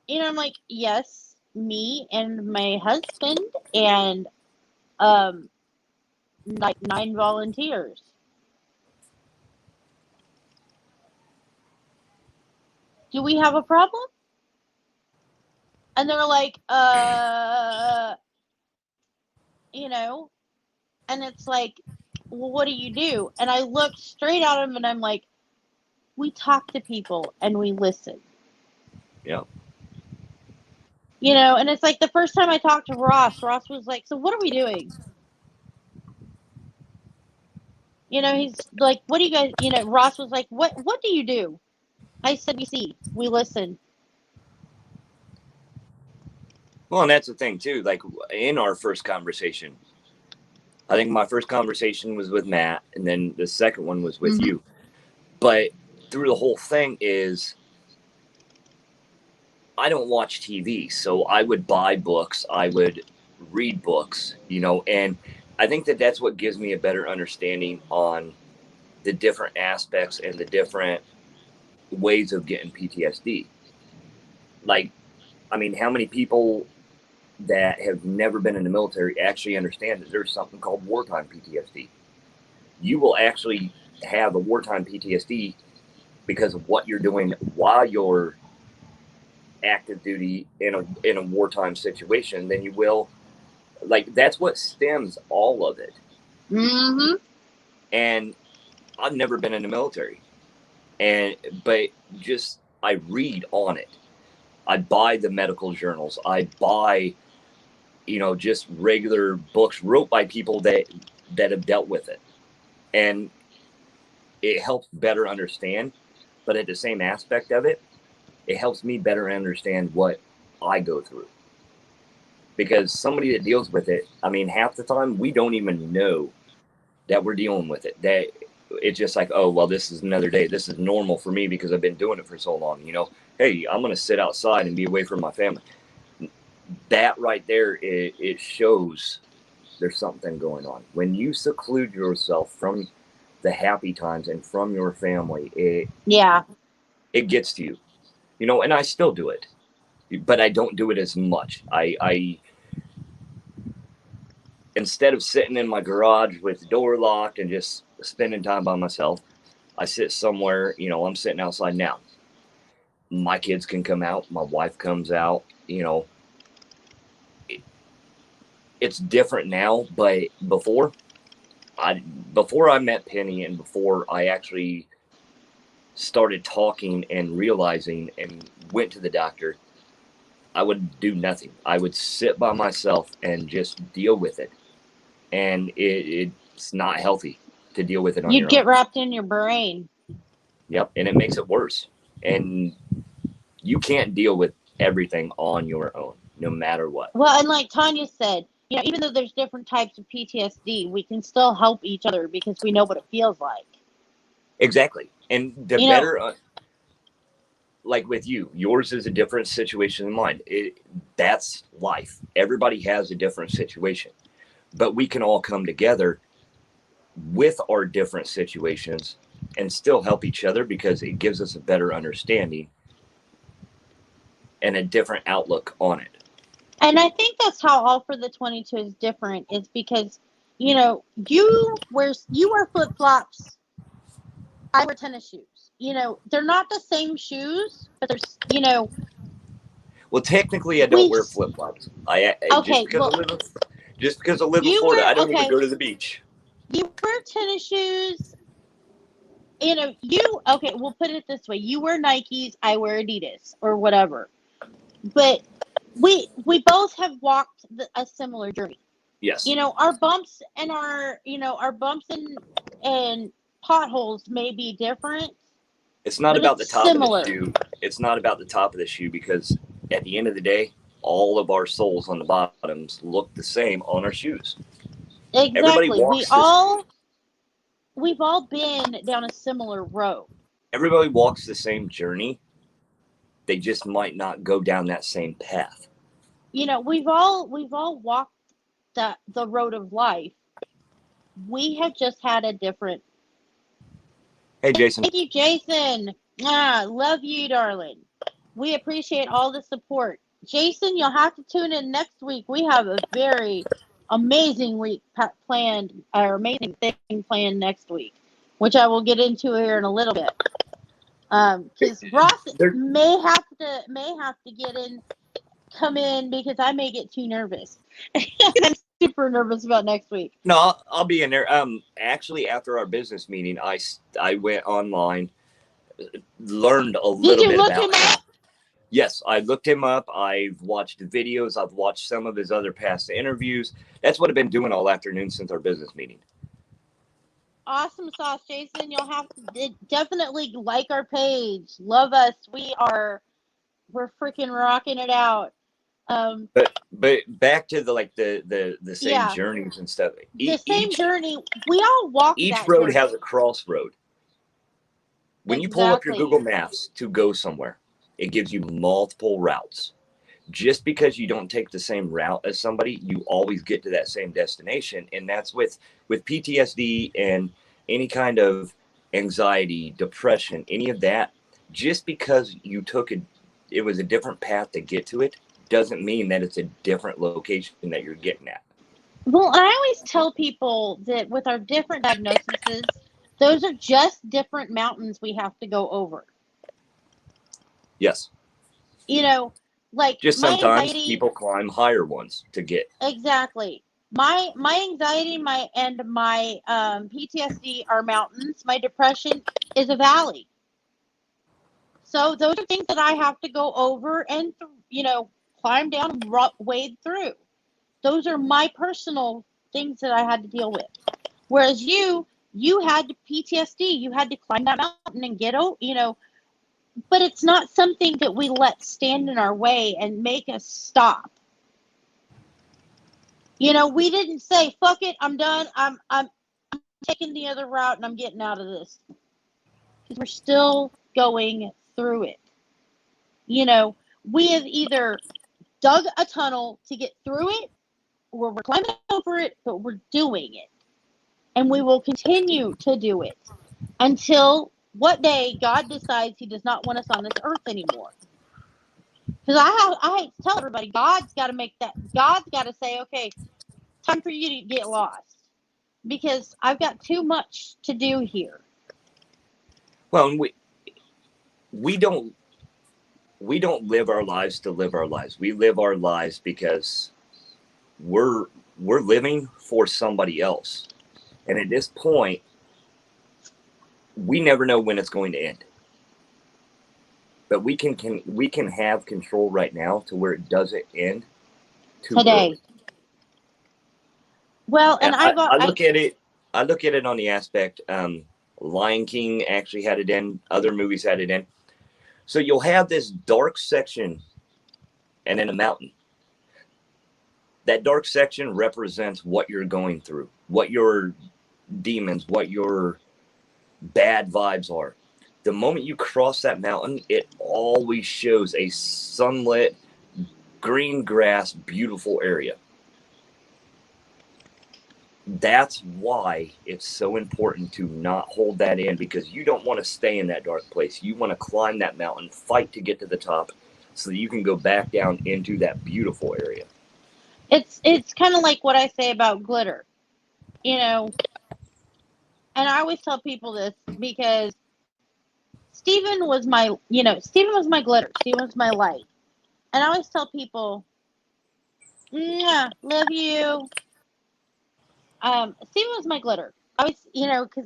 [SPEAKER 1] I'm like, yes, me and my husband and um like 9 volunteers. Do we have a problem? And they're like, and it's like, well, what do you do? And I look straight at him and I'm like, we talk to people and we listen.
[SPEAKER 2] Yeah.
[SPEAKER 1] And it's like the first time I talked to Ross was like, so what are we doing? He's like, what do you guys, Ross was like, what do you do? I said, we see, we listen.
[SPEAKER 2] Well, and that's the thing too. Like in our first conversation, I think my first conversation was with Matt, and then the second one was with you. But through the whole thing is, I don't watch TV, so I would buy books, I would read books, and I think that that's what gives me a better understanding on the different aspects and the different ways of getting PTSD. Like, I mean, how many people that have never been in the military actually understand that there's something called wartime PTSD? You will actually have a wartime PTSD because of what you're doing while you're active duty in a wartime situation than you will. Like, that's what stems all of it.
[SPEAKER 1] Mm-hmm.
[SPEAKER 2] And I've never been in the military, but just I read on it. I buy the medical journals. I buy, just regular books wrote by people that have dealt with it, and it helps better understand. But at the same aspect of it, it helps me better understand what I go through. Because somebody that deals with it, I mean, half the time we don't even know that we're dealing with it. That it's just like, oh, well, this is another day. This is normal for me because I've been doing it for so long. Hey, I'm going to sit outside and be away from my family. That right there, it shows there's something going on. When you seclude yourself from the happy times and from your family, it gets to you. And I still do it, but I don't do it as much. I instead of sitting in my garage with the door locked and just spending time by myself, I sit somewhere. I'm sitting outside now. My kids can come out. My wife comes out. It's different now, but before I met Penny and before I actually started talking and realizing and went to the doctor, I would do nothing. I would sit by myself and just deal with it. And it's not healthy to deal with it on your own.
[SPEAKER 1] You'd get wrapped in your brain.
[SPEAKER 2] Yep, and it makes it worse. And you can't deal with everything on your own, no matter what.
[SPEAKER 1] Well, and like Tanya said, even though there's different types of PTSD, we can still help each other because we know what it feels like.
[SPEAKER 2] Exactly. And the better, like with you, yours is a different situation than mine. That's life. Everybody has a different situation. But we can all come together with our different situations and still help each other because it gives us a better understanding and a different outlook on it.
[SPEAKER 1] And I think that's how All for the 22 is different. Is because, you wear flip-flops. I wear tennis shoes. They're not the same shoes, but there's.
[SPEAKER 2] Well, technically, I don't wear flip-flops. Just because I live in Florida, I don't even go to the beach.
[SPEAKER 1] You wear tennis shoes. We'll put it this way. You wear Nikes, I wear Adidas or whatever. But we both have walked a similar journey.
[SPEAKER 2] Yes.
[SPEAKER 1] Our bumps and our bumps and potholes may be different,
[SPEAKER 2] It's not
[SPEAKER 1] but
[SPEAKER 2] about the
[SPEAKER 1] it's
[SPEAKER 2] top of the
[SPEAKER 1] similar.
[SPEAKER 2] shoe. It's not about the top of the shoe because at the end of the day, all of our soles on the bottoms look the same on our shoes. Everybody
[SPEAKER 1] Exactly.
[SPEAKER 2] walks this.
[SPEAKER 1] We've all been down a similar road.
[SPEAKER 2] Everybody walks the same journey. They just might not go down that same path.
[SPEAKER 1] We've all walked the road of life. We have just had a different.
[SPEAKER 2] Hey, Jason.
[SPEAKER 1] Thank you, Jason. Love you, darling. We appreciate all the support. Jason, you'll have to tune in next week. We have a very amazing week planned, or amazing thing planned next week, which I will get into here in a little bit. Because Ross
[SPEAKER 2] There-
[SPEAKER 1] may have to come in because I may get too nervous. I'm super nervous about next week.
[SPEAKER 2] No, I'll be in there. Actually, after our business meeting, I went online, learned a
[SPEAKER 1] Did
[SPEAKER 2] little
[SPEAKER 1] you
[SPEAKER 2] bit
[SPEAKER 1] look
[SPEAKER 2] about
[SPEAKER 1] him
[SPEAKER 2] him.
[SPEAKER 1] up?
[SPEAKER 2] Yes, I looked him up. I've watched videos. I've watched some of his other past interviews. That's what I've been doing all afternoon since our business meeting.
[SPEAKER 1] Awesome sauce, Jason. You'll have to definitely like our page. Love us. We're freaking rocking it out.
[SPEAKER 2] But back to the same
[SPEAKER 1] Yeah,
[SPEAKER 2] journeys and stuff.
[SPEAKER 1] the same journey. We all walk
[SPEAKER 2] Each
[SPEAKER 1] that
[SPEAKER 2] road
[SPEAKER 1] journey.
[SPEAKER 2] has a crossroad. When you pull up your
[SPEAKER 1] Exactly.
[SPEAKER 2] Google Maps to go somewhere, it gives you multiple routes. Just because you don't take the same route as somebody, you always get to that same destination. And that's with PTSD and any kind of anxiety, depression, any of that. Just because it was a different path to get to it, doesn't mean that it's a different location that you're getting at.
[SPEAKER 1] Well, I always tell people that with our different diagnoses, those are just different mountains we have to go over.
[SPEAKER 2] Yes.
[SPEAKER 1] Like
[SPEAKER 2] Just
[SPEAKER 1] my
[SPEAKER 2] sometimes
[SPEAKER 1] anxiety.
[SPEAKER 2] people climb higher ones to get.
[SPEAKER 1] Exactly. My anxiety, my PTSD are mountains. My depression is a valley. So those are things that I have to go over and climb down and wade through. Those are my personal things that I had to deal with. Whereas you had PTSD, you had to climb that mountain and but it's not something that we let stand in our way and make us stop. We didn't say, fuck it, I'm done. I'm taking the other route and I'm getting out of this. Because we're still going through it. We have either dug a tunnel to get through it or we're climbing over it, but we're doing it. And we will continue to do it until what day God decides he does not want us on this earth anymore. Because I hate to tell everybody, God's got to say, okay, time for you to get lost. Because I've got too much to do here.
[SPEAKER 2] Well, we don't live our lives to live our lives. We live our lives because we're living for somebody else. And at this point, we never know when it's going to end. But we can have control right now to where it doesn't end
[SPEAKER 1] today.
[SPEAKER 2] Early.
[SPEAKER 1] Well, and
[SPEAKER 2] I look at it on the aspect. Lion King actually had it in. Other movies had it in. So you'll have this dark section and then a mountain. That dark section represents what you're going through, what your demons, what your bad vibes are. The moment you cross that mountain, it always shows a sunlit, green grass, beautiful area. That's why it's so important to not hold that in, because you don't want to stay in that dark place. You want to climb that mountain, fight to get to the top so that you can go back down into that beautiful area.
[SPEAKER 1] It's kind of like what I say about glitter, and I always tell people this because Stephen was my glitter. Stephen was my light. And I always tell people, love you. Stephen was my glitter. I was,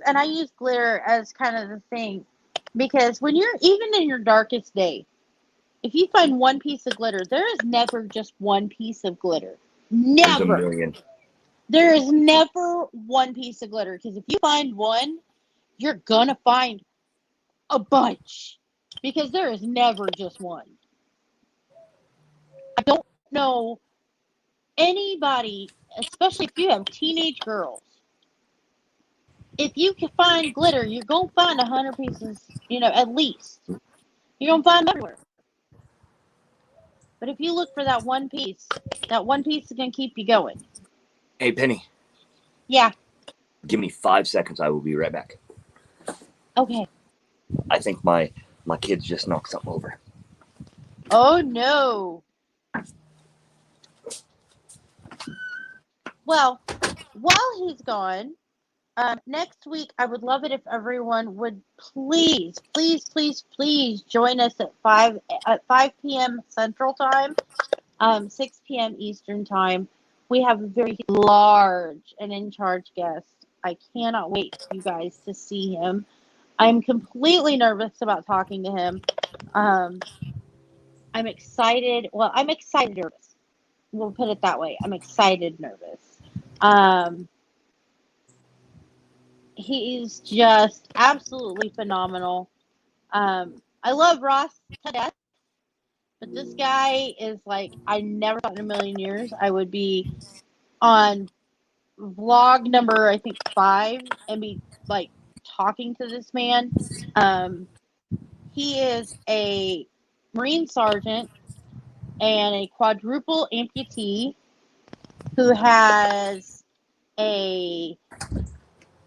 [SPEAKER 1] and I use glitter as kind of the thing because when you're even in your darkest day, If you find one piece of glitter, there is never just one piece of glitter.
[SPEAKER 2] There's a
[SPEAKER 1] Never.
[SPEAKER 2] million.
[SPEAKER 1] There is never one piece of glitter. Because if you find one, you're going to find a bunch. Because there is never just one. I don't know anybody, especially if you have teenage girls. If you can find glitter, you're going to find 100 pieces, at least. You're going to find them everywhere. But if you look for that one piece is going to keep you going.
[SPEAKER 2] Hey, Penny.
[SPEAKER 1] Yeah.
[SPEAKER 2] Give me 5 seconds. I will be right back.
[SPEAKER 1] Okay.
[SPEAKER 2] I think my kids just knocked something over.
[SPEAKER 1] Oh, no. Well, while he's gone, next week, I would love it if everyone would please join us at 5 p.m. Central Time, 6 p.m. Eastern Time. We have a very large and in-charge guest. I cannot wait for you guys to see him. I'm completely nervous about talking to him. I'm excited. Well, I'm excited nervous. We'll put it that way. I'm excited nervous. He's just absolutely phenomenal. I love Ross to death, but this guy is like, I never thought in a million years I would be on vlog number, I think 5, and be like talking to this man. He is a Marine sergeant and a quadruple amputee who has a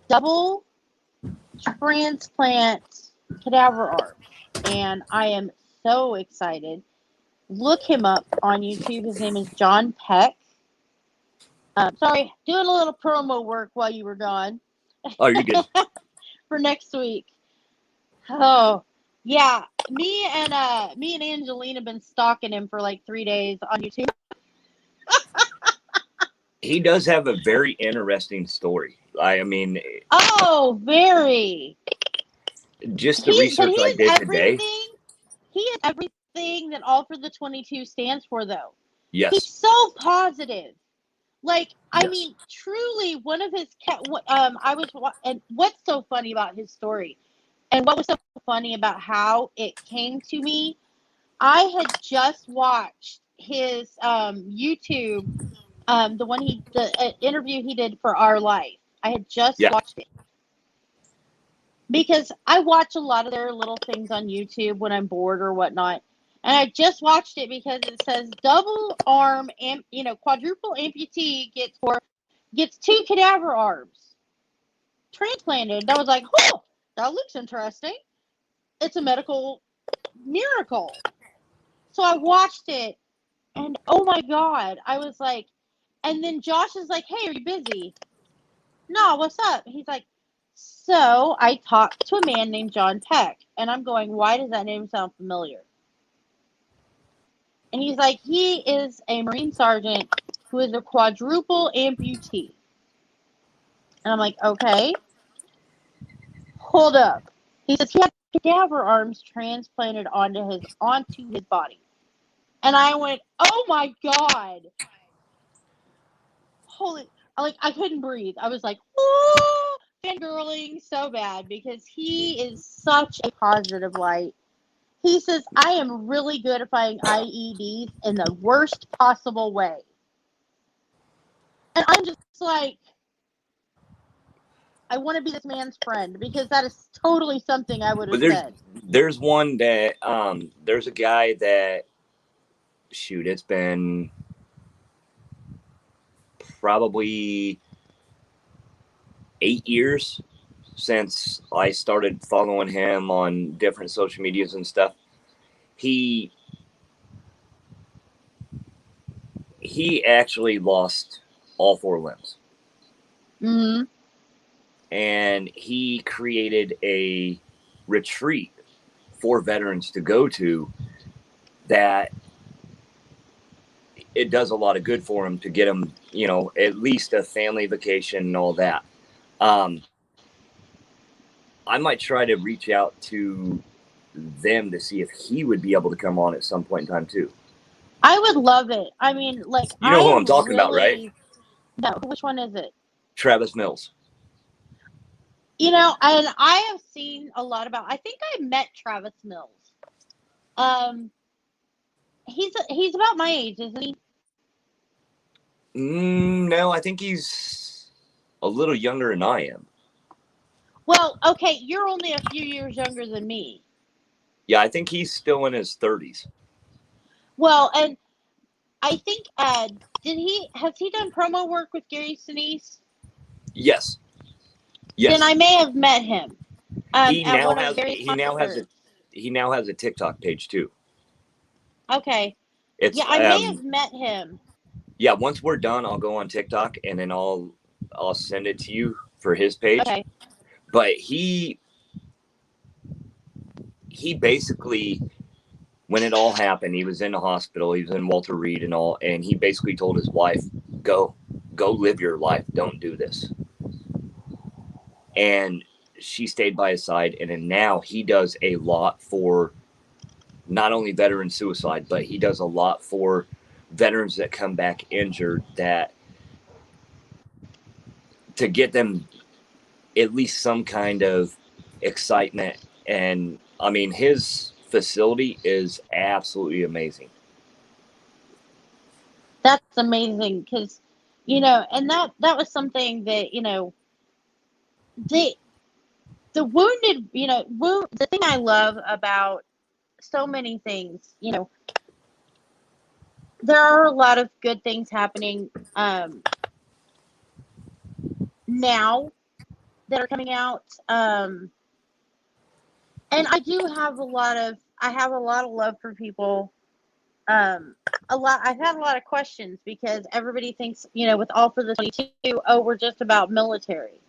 [SPEAKER 1] double transplant cadaver arm. And I am so excited. Look him up on YouTube. His name is John Peck. Sorry, doing a little promo work while you were gone.
[SPEAKER 2] Oh, you're good.
[SPEAKER 1] For next week. Oh, yeah. Me and Angelina have been stalking him for like 3 days on YouTube.
[SPEAKER 2] He does have a very interesting story. I mean,
[SPEAKER 1] Oh, very.
[SPEAKER 2] just the research I did today.
[SPEAKER 1] He is everything that All for the 22 stands for, though.
[SPEAKER 2] Yes.
[SPEAKER 1] He's so positive. Like, I
[SPEAKER 2] Yes.
[SPEAKER 1] mean, truly, one of his and what's so funny about his story, and what was so funny about how it came to me, I had just watched his YouTube, the interview he did for Our Life. I had just watched it. Because I watch a lot of their little things on YouTube when I'm bored or whatnot. And I just watched it because it says double arm, quadruple amputee gets 2 cadaver arms transplanted. And I was like, oh, that looks interesting. It's a medical miracle. So I watched it, and oh my God, I was like, and then Josh is like, hey, are you busy? No, what's up? He's like, so I talked to a man named John Peck, and I'm going, why does that name sound familiar? And he's like, he is a Marine sergeant who is a quadruple amputee. And I'm like, okay, hold up. He says he had cadaver arms transplanted onto his body. And I went, oh my God. I couldn't breathe. I was like, whoo, fangirling so bad because he is such a positive light. He says, I am really good at finding IEDs in the worst possible way. And I'm just like, I want to be this man's friend because that is totally something I would have said.
[SPEAKER 2] There's one that, there's a guy that, shoot, it's been probably 8 years since I started following him on different social medias and stuff. He actually lost all 4 limbs.
[SPEAKER 1] Mm-hmm.
[SPEAKER 2] And he created a retreat for veterans to go to that it does a lot of good for them to get them, at least a family vacation and all that. I might try to reach out to them to see if he would be able to come on at some point in time too.
[SPEAKER 1] I would love it. I mean, like,
[SPEAKER 2] You
[SPEAKER 1] I
[SPEAKER 2] know who I'm
[SPEAKER 1] am
[SPEAKER 2] talking about, right?
[SPEAKER 1] really. No, which one is it?
[SPEAKER 2] Travis Mills.
[SPEAKER 1] You know, and I have seen a lot about. I think I met Travis Mills. Um, he's about my age, isn't he?
[SPEAKER 2] No, I think he's a little younger than I am.
[SPEAKER 1] Well, okay, you're only a few years younger than me.
[SPEAKER 2] Yeah, I think he's still in his 30s.
[SPEAKER 1] Well, and I think has he done promo work with Gary Sinise?
[SPEAKER 2] Yes. Yes.
[SPEAKER 1] Then I may have met him
[SPEAKER 2] He
[SPEAKER 1] at
[SPEAKER 2] now
[SPEAKER 1] one
[SPEAKER 2] has
[SPEAKER 1] of Gary's
[SPEAKER 2] he now has a
[SPEAKER 1] concerts.
[SPEAKER 2] he now has a TikTok page too.
[SPEAKER 1] Okay.
[SPEAKER 2] It's
[SPEAKER 1] Yeah, I may have met him.
[SPEAKER 2] Yeah, once we're done, I'll go on TikTok and then I'll send it to you for his page.
[SPEAKER 1] Okay.
[SPEAKER 2] But he basically, when it all happened, he was in the hospital. He was in Walter Reed and all, and he basically told his wife, "Go live your life. Don't do this." And she stayed by his side, and then now he does a lot for not only veteran suicide, but he does a lot for veterans that come back injured, that to get them at least some kind of excitement. And I mean, his facility is absolutely amazing.
[SPEAKER 1] That's amazing because, you know, and that was something that, you know, the wounded, you know, the thing I love about so many things, you know, there are a lot of good things happening now that are coming out. And I do have I have a lot of love for people. I've had a lot of questions because everybody thinks, you know, with All for the 22, oh, we're just about military.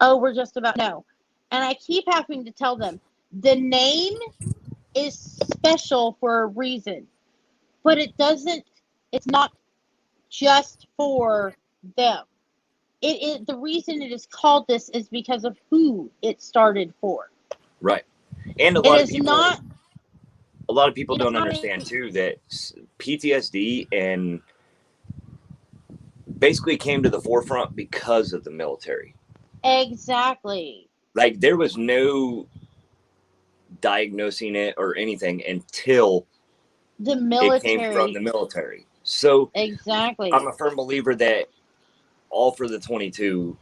[SPEAKER 1] Oh, we're just about, no. And I keep having to tell them the name is special for a reason, but it's not just for them. It is the reason it is called this is because of who it started for.
[SPEAKER 2] Right. And a
[SPEAKER 1] It
[SPEAKER 2] lot of
[SPEAKER 1] is
[SPEAKER 2] people
[SPEAKER 1] not.
[SPEAKER 2] don't understand too that PTSD and basically came to the forefront because of the military.
[SPEAKER 1] Exactly.
[SPEAKER 2] Like, there was no diagnosing it or anything until
[SPEAKER 1] The
[SPEAKER 2] it came from
[SPEAKER 1] military.
[SPEAKER 2] the military. So
[SPEAKER 1] Exactly.
[SPEAKER 2] I'm a firm believer that All for the 22,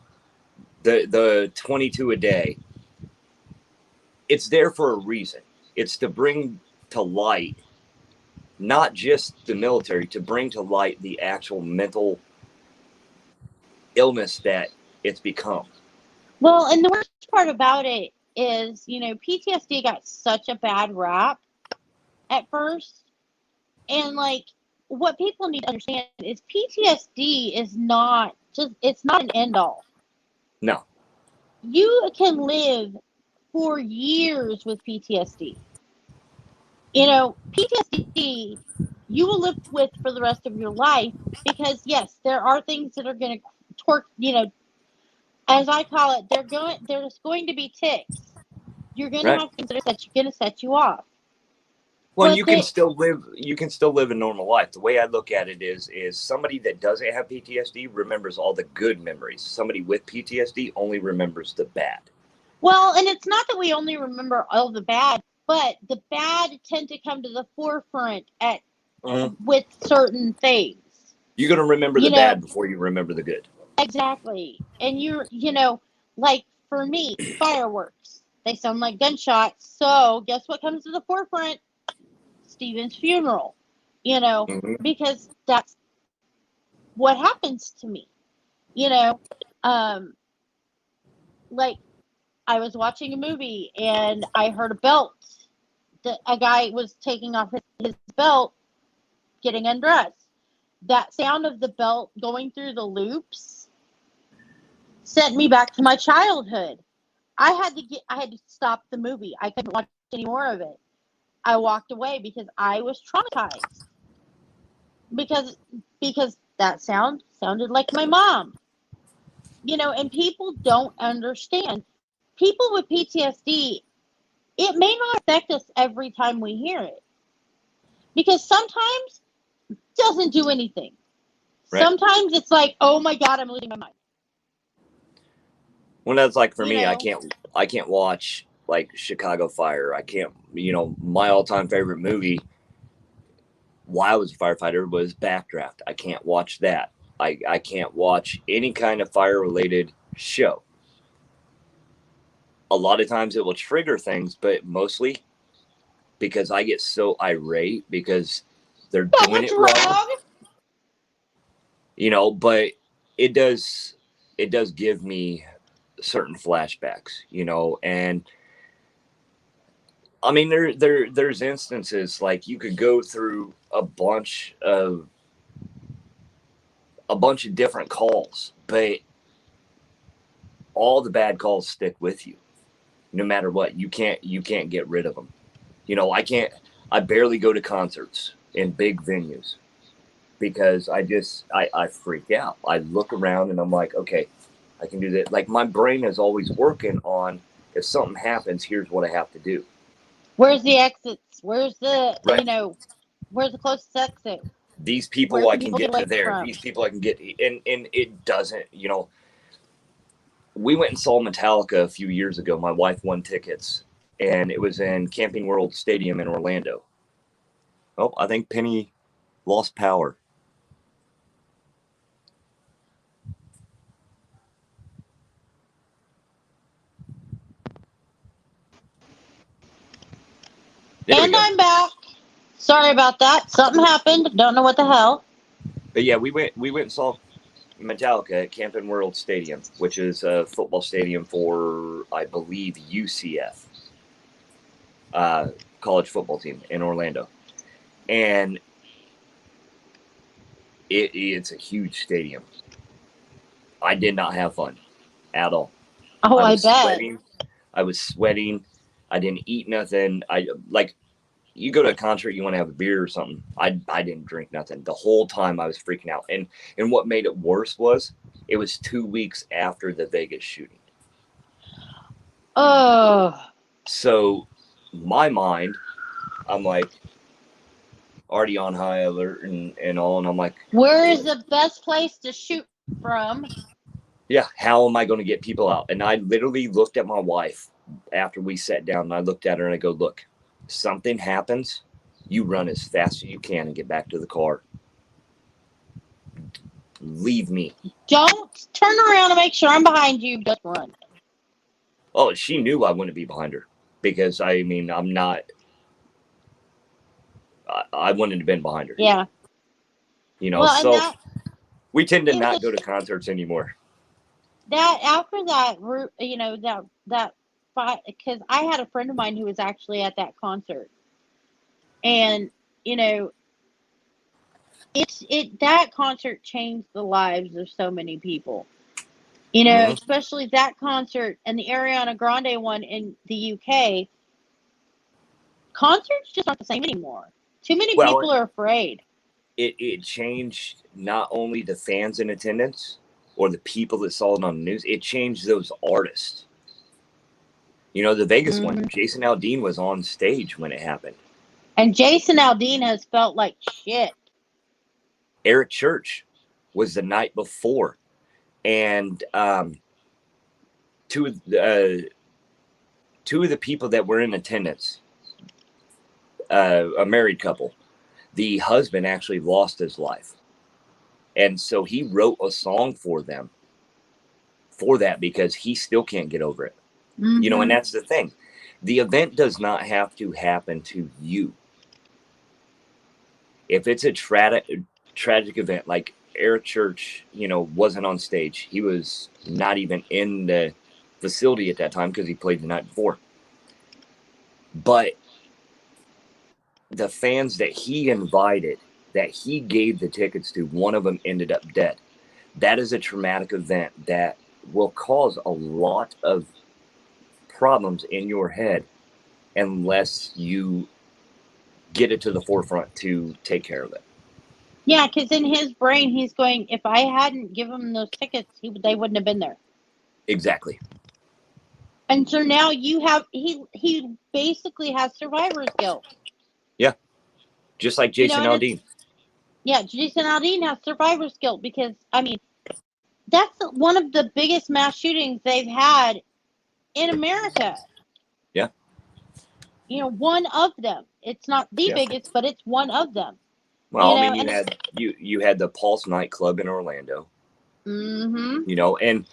[SPEAKER 2] the 22 a day, it's there for a reason. It's to bring to light not just the military, to bring to light the actual mental illness that it's become.
[SPEAKER 1] Well, and the worst part about it is, you know, PTSD got such a bad rap at first. And, like, what people need to understand is PTSD is not just, it's not an end all.
[SPEAKER 2] No.
[SPEAKER 1] You can live for years with PTSD. You know, PTSD you will live with for the rest of your life because, yes, there are things that are going to you know, as I call it, there's going to be ticks. You're going to
[SPEAKER 2] Right.
[SPEAKER 1] have things that are going to set you off.
[SPEAKER 2] Well,
[SPEAKER 1] But
[SPEAKER 2] you can still live a normal life. The way I look at it is somebody that doesn't have PTSD remembers all the good memories. Somebody with PTSD only remembers the bad.
[SPEAKER 1] Well, and it's not that we only remember all the bad, but the bad tend to come to the forefront with certain things.
[SPEAKER 2] You're going to remember the bad before you remember the good.
[SPEAKER 1] Exactly. And you know, like for me, fireworks. They sound like gunshots. So guess what comes to the forefront? Stephen's funeral. You know, because that's what happens to me. You know, like I was watching a movie and I heard a belt. A guy was taking off his belt, getting undressed. That sound of the belt going through the loops sent me back to my childhood. I had to stop the movie. I couldn't watch any more of it. I walked away because I was traumatized. Because that sounded like my mom. You know, and people don't understand. People with PTSD it may not affect us every time we hear it. Because sometimes it doesn't do anything.
[SPEAKER 2] Right.
[SPEAKER 1] Sometimes it's like, oh my God, I'm losing my mind.
[SPEAKER 2] Well, that's like for
[SPEAKER 1] You
[SPEAKER 2] me,
[SPEAKER 1] know?
[SPEAKER 2] I can't watch like Chicago Fire. I can't, my all-time favorite movie while I was a firefighter was Backdraft. I can't watch that. I can't watch any kind of fire related show. A lot of times it will trigger things, but mostly because I get so irate because they're
[SPEAKER 1] But
[SPEAKER 2] doing
[SPEAKER 1] what's
[SPEAKER 2] it wrong.
[SPEAKER 1] wrong?
[SPEAKER 2] But it does give me certain flashbacks, and I mean there's instances like you could go through a bunch of different calls, but all the bad calls stick with you no matter what. You can't get rid of them. I barely go to concerts in big venues because I freak out. I look around and I'm like, okay, I can do that. Like my brain is always working on, if something happens, here's what I have to do.
[SPEAKER 1] Where's the exits? Where's the,
[SPEAKER 2] Right.
[SPEAKER 1] where's the closest exit?
[SPEAKER 2] These
[SPEAKER 1] Where
[SPEAKER 2] people I
[SPEAKER 1] can
[SPEAKER 2] can
[SPEAKER 1] people get
[SPEAKER 2] get
[SPEAKER 1] away
[SPEAKER 2] to there.
[SPEAKER 1] from?
[SPEAKER 2] These people I can get, and it doesn't. We went and saw Metallica a few years ago. My wife won tickets, and it was in Camping World Stadium in Orlando. Oh, I think Penny lost power. There we
[SPEAKER 1] And
[SPEAKER 2] go.
[SPEAKER 1] I'm back. Sorry about that. Something happened. Don't know what the hell.
[SPEAKER 2] But yeah, we went and saw Metallica at Camping World Stadium, which is a football stadium for, I believe, UCF, college football team in Orlando. And it's a huge stadium. I did not have fun at all.
[SPEAKER 1] Oh,
[SPEAKER 2] I
[SPEAKER 1] I
[SPEAKER 2] was
[SPEAKER 1] bet.
[SPEAKER 2] sweating. I was sweating. I didn't eat nothing. You go to a concert, you want to have a beer or something. I didn't drink nothing. The whole time I was freaking out. And what made it worse was it was 2 weeks after the Vegas shooting.
[SPEAKER 1] Oh.
[SPEAKER 2] So my mind, I'm like already on high alert and all, and I'm like,
[SPEAKER 1] Where is the best place to shoot from?
[SPEAKER 2] yeah, how am I going to get people out? And I literally looked at my wife after we sat down, and I looked at her and I go, look, something happens, you run as fast as you can and get back to the car. Leave me.
[SPEAKER 1] Don't turn around and make sure I'm behind you. Just run.
[SPEAKER 2] Oh, she knew I wouldn't be behind her because I mean, I'm not. I wouldn't have been behind her.
[SPEAKER 1] Yeah. Well, and
[SPEAKER 2] So
[SPEAKER 1] that
[SPEAKER 2] we tend to
[SPEAKER 1] is
[SPEAKER 2] not go to concerts anymore.
[SPEAKER 1] that after that, that fight, because I had a friend of mine who was actually at that concert, and you know, that concert changed the lives of so many people.
[SPEAKER 2] Mm-hmm.
[SPEAKER 1] Especially that concert and the Ariana Grande one in the UK. Concerts just aren't the same anymore. Too many
[SPEAKER 2] Well,
[SPEAKER 1] people are afraid.
[SPEAKER 2] it changed not only the fans in attendance or the people that saw it on the news. It changed those artists. The Vegas one,
[SPEAKER 1] Mm-hmm.
[SPEAKER 2] Jason Aldean was on stage when it happened.
[SPEAKER 1] And Jason Aldean has felt like shit.
[SPEAKER 2] Eric Church was the night before, and two of the people that were in attendance, a married couple, the husband actually lost his life, and so he wrote a song for them for that because he still can't get over it.
[SPEAKER 1] Mm-hmm.
[SPEAKER 2] And that's the thing. The event does not have to happen to you. If it's a tragic event like Eric Church, wasn't on stage. He was not even in the facility at that time because he played the night before. But the fans that he invited, that he gave the tickets to, one of them ended up dead. That is a traumatic event that will cause a lot of problems in your head unless you get it to the forefront to take care of it.
[SPEAKER 1] Yeah, because in his brain, he's going, if I hadn't given him those tickets, they wouldn't have been there.
[SPEAKER 2] Exactly.
[SPEAKER 1] And so now you have he basically has survivor's guilt.
[SPEAKER 2] Yeah, just like
[SPEAKER 1] You know,
[SPEAKER 2] Jason
[SPEAKER 1] and it's
[SPEAKER 2] Aldean.
[SPEAKER 1] yeah, Jason Aldean has survivor's guilt because I mean that's one of the biggest mass shootings they've had in America.
[SPEAKER 2] Yeah,
[SPEAKER 1] You know, one of them. It's not the
[SPEAKER 2] yeah.
[SPEAKER 1] biggest, but it's one of them. You
[SPEAKER 2] Well, I
[SPEAKER 1] know,
[SPEAKER 2] mean,
[SPEAKER 1] and it's
[SPEAKER 2] you had the Pulse nightclub in Orlando.
[SPEAKER 1] mm-hmm.
[SPEAKER 2] You know, and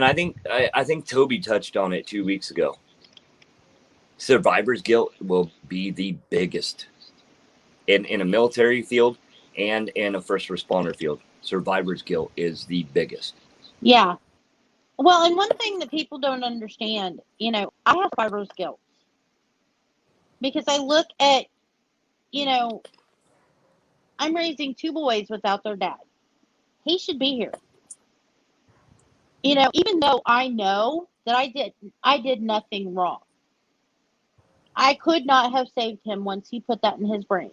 [SPEAKER 2] I think Toby touched on it 2 weeks ago. Survivor's guilt will be the biggest in a military field and in a first responder field. Survivor's guilt is the biggest.
[SPEAKER 1] Yeah. Well, and one thing that people don't understand, you know, I have survivor's guilt because I look at, you know, I'm raising two boys without their dad. He should be here. You know, even though I know that I did nothing wrong. I could not have saved him once he put that in his brain.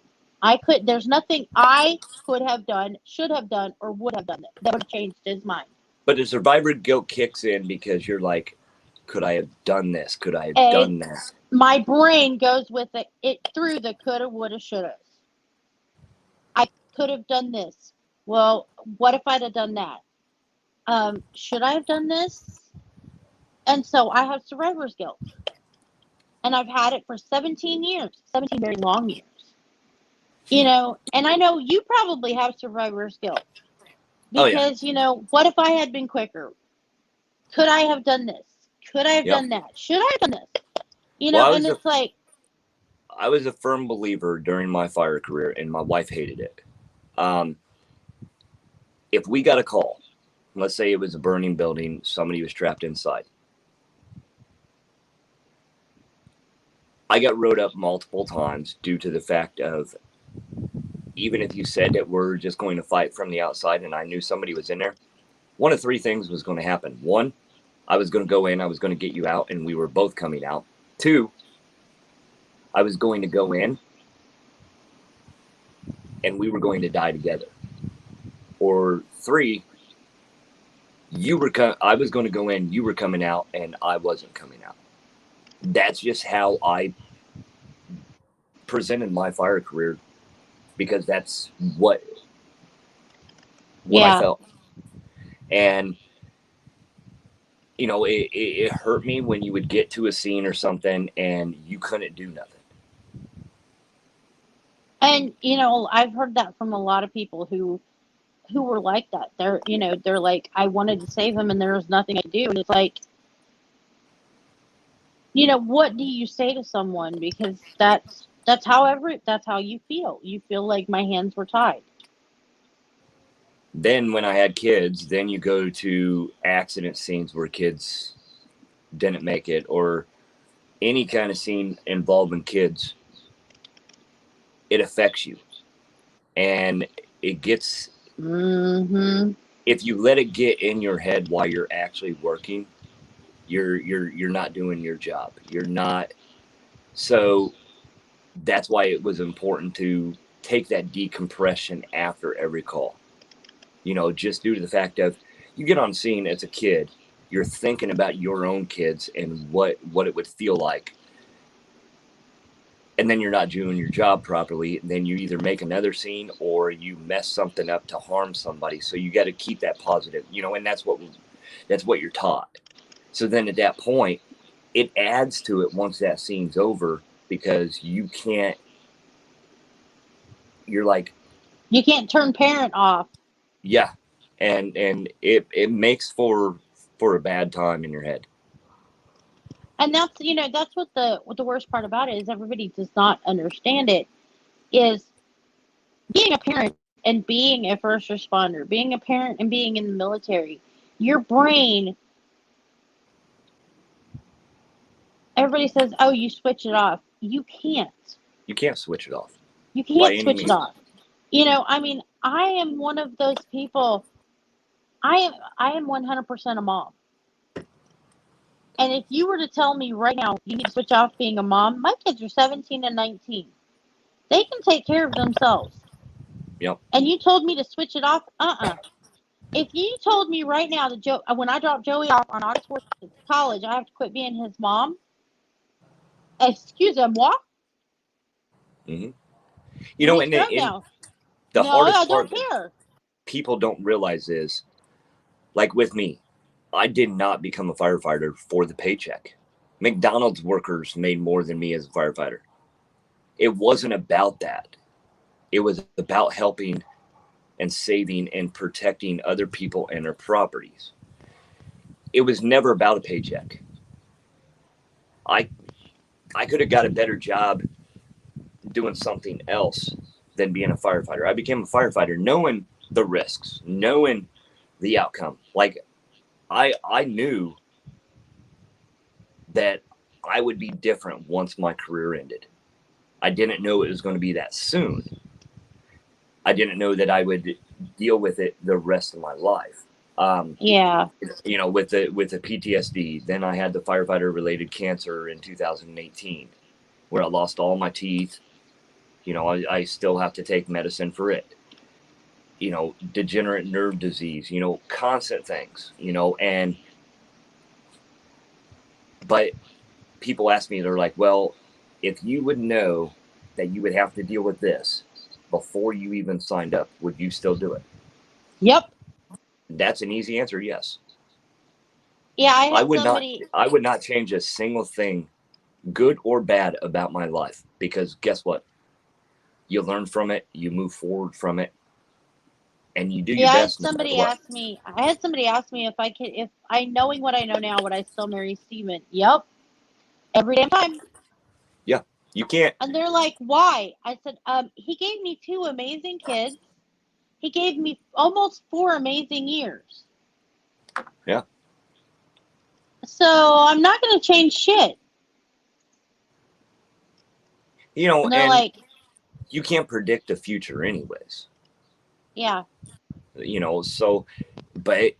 [SPEAKER 1] There's nothing I could have done, should have done, or would have done that would have changed his mind.
[SPEAKER 2] But the survivor guilt kicks in because you're like, could I have done this? Could I have
[SPEAKER 1] And
[SPEAKER 2] done that?
[SPEAKER 1] my brain goes with it through the coulda, woulda, shoulda. I could have done this. Well, what if I'd have done that? Should I have done this? And so I have survivor's guilt. And I've had it for 17 years, 17 very long years. You know, and I know you probably have survivor's guilt
[SPEAKER 2] Oh yeah.
[SPEAKER 1] because, you know, what if I had been quicker? Could I have done this? Could I have
[SPEAKER 2] Yep.
[SPEAKER 1] done that? Should I have done this? You
[SPEAKER 2] Well,
[SPEAKER 1] know, and it's like,
[SPEAKER 2] I was a firm believer during my fire career, and my wife hated it. If we got a call, let's say it was a burning building, somebody was trapped inside. I got wrote up multiple times due to the fact of, even if you said that we're just going to fight from the outside and I knew somebody was in there, one of three things was going to happen. One, I was going to go in, I was going to get you out, and we were both coming out. Two, I was going to go in and we were going to die together. Or three, I was going to go in, you were coming out, and I wasn't coming out. That's just how I presented my fire career, because that's what I felt. And you know, it hurt me when you would get to a scene or something and you couldn't do nothing.
[SPEAKER 1] and you know, I've heard that from a lot of people who were like that. They're, you know, they're like, I wanted to save him and there was nothing I could do. And it's like, you know, what do you say to someone? Because that's how you feel. You feel like my hands were tied.
[SPEAKER 2] Then when I had kids, then you go to accident scenes where kids didn't make it, or any kind of scene involving kids. It affects you, and it gets,
[SPEAKER 1] Mm-hmm.
[SPEAKER 2] if you let it get in your head while you're actually working, you're not doing your job. You're not. So that's why it was important to take that decompression after every call. You know, just due to the fact of, you get on scene as a kid, you're thinking about your own kids and what it would feel like. And then you're not doing your job properly. And then you either make another scene or you mess something up to harm somebody. So you got to keep that positive, you know, and that's what you're taught. So then at that point, it adds to it once that scene's over, because you're like,
[SPEAKER 1] You can't turn parent off.
[SPEAKER 2] yeah. And it makes for a bad time in your head.
[SPEAKER 1] And that's, you know, that's what the worst part about it is, everybody does not understand it, is being a parent and being a first responder, being a parent and being in the military. Your brain, everybody says, oh, you switch it off. You can't.
[SPEAKER 2] You can't switch it off.
[SPEAKER 1] You
[SPEAKER 2] By
[SPEAKER 1] can't
[SPEAKER 2] any
[SPEAKER 1] switch it
[SPEAKER 2] means.
[SPEAKER 1] off. You know, I mean, I am one of those people. I am 100% a mom. And if you were to tell me right now you need to switch off being a mom, my kids are 17 and 19. They can take care of themselves.
[SPEAKER 2] Yep.
[SPEAKER 1] And you told me to switch it off? If you told me right now that when I drop Joey off on August 4th at college, I have to quit being his mom. Excusez-moi.
[SPEAKER 2] Hmm. You know,
[SPEAKER 1] He's
[SPEAKER 2] and,
[SPEAKER 1] grown
[SPEAKER 2] and
[SPEAKER 1] now.
[SPEAKER 2] the
[SPEAKER 1] No, I
[SPEAKER 2] hardest
[SPEAKER 1] don't
[SPEAKER 2] part that
[SPEAKER 1] care.
[SPEAKER 2] people don't realize is, like with me, I did not become a firefighter for the paycheck. McDonald's workers made more than me as a firefighter. It wasn't about that. It was about helping and saving and protecting other people and their properties. It was never about a paycheck. I I could have got a better job doing something else than being a firefighter. I became a firefighter knowing the risks, knowing the outcome. Like I knew that I would be different once my career ended. I didn't know it was going to be that soon. I didn't know that I would deal with it the rest of my life. Um,
[SPEAKER 1] Yeah.
[SPEAKER 2] with the PTSD. Then I had the firefighter related cancer in 2018, where I lost all my teeth. I still have to take medicine for it. Degenerate nerve disease. Constant things. And but people ask me, they're like, well, if you would know that you would have to deal with this before you even signed up, would you still do it?
[SPEAKER 1] Yep.
[SPEAKER 2] That's an easy answer. Yes.
[SPEAKER 1] Yeah, I
[SPEAKER 2] I
[SPEAKER 1] had
[SPEAKER 2] would not.
[SPEAKER 1] somebody.
[SPEAKER 2] I would not change a single thing, good or bad, about my life, because guess what? You learn from it, you move forward from it, and you do your
[SPEAKER 1] Yeah,
[SPEAKER 2] best no matter what.
[SPEAKER 1] I had somebody ask me if I, knowing what I know now, would I still marry Steven? Yep. Every damn time.
[SPEAKER 2] Yeah, you can't.
[SPEAKER 1] And they're like, why? I said, he gave me two amazing kids. He gave me almost 4 amazing years.
[SPEAKER 2] Yeah,
[SPEAKER 1] So I'm not going to change shit. And they're
[SPEAKER 2] and
[SPEAKER 1] like,
[SPEAKER 2] you can't predict the future, anyways.
[SPEAKER 1] yeah.
[SPEAKER 2] So, but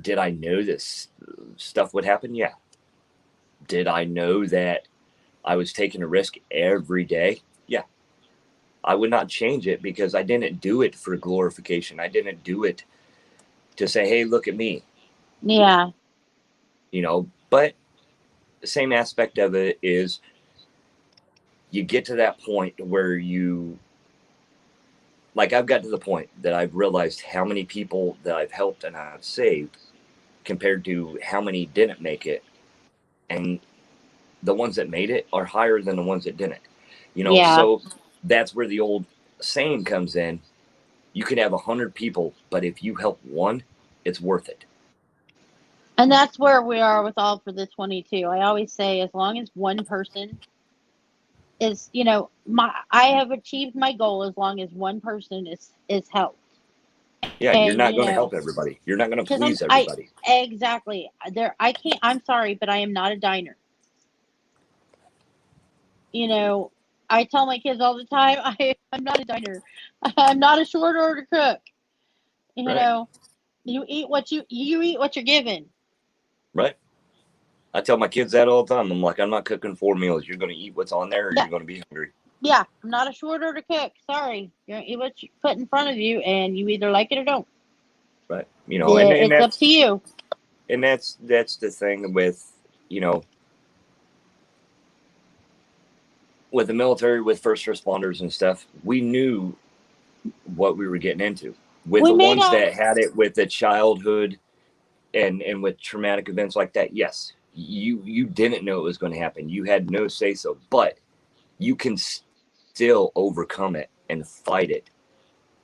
[SPEAKER 2] did I know this stuff would happen? Yeah. Did I know that I was taking a risk every day? Yeah. I would not change it because I didn't do it for glorification. I didn't do it to say, hey, look at me.
[SPEAKER 1] Yeah.
[SPEAKER 2] But the same aspect of it is you get to that point where I've got to the point that I've realized how many people that I've helped and I've saved compared to how many didn't make it. And the ones that made it are higher than the ones that didn't.
[SPEAKER 1] Yeah.
[SPEAKER 2] So that's where the old saying comes in. You can have 100 people, but if you help one, it's worth it.
[SPEAKER 1] And that's where we are with all for the 22. I always say, as long as one person is, I have achieved my goal as long as one person is helped.
[SPEAKER 2] Yeah, you're
[SPEAKER 1] And,
[SPEAKER 2] not going to help everybody. You're not going to
[SPEAKER 1] because
[SPEAKER 2] please everybody.
[SPEAKER 1] exactly there, I can't, I'm sorry, but I am not a diner. You know, I tell my kids all the time, I'm not a diner. I'm not a short order cook. You
[SPEAKER 2] Right.
[SPEAKER 1] know, you eat what you're given.
[SPEAKER 2] Right. I tell my kids that all the time. I'm like, I'm not cooking 4 meals. You're going to eat what's on there, or
[SPEAKER 1] Yeah,
[SPEAKER 2] you're going to be hungry.
[SPEAKER 1] yeah. I'm not a short order cook. Sorry, you're gonna eat what you put in front of you, and you either like it or don't.
[SPEAKER 2] Right.
[SPEAKER 1] Yeah, it's up to you.
[SPEAKER 2] That's the thing with you know with the military, with first responders and stuff. We knew what we were getting into. With
[SPEAKER 1] We
[SPEAKER 2] the
[SPEAKER 1] may
[SPEAKER 2] ones
[SPEAKER 1] not.
[SPEAKER 2] that had it with the childhood and with traumatic events like that, yes, you didn't know it was going to happen. You had no say so, but you can still overcome it and fight it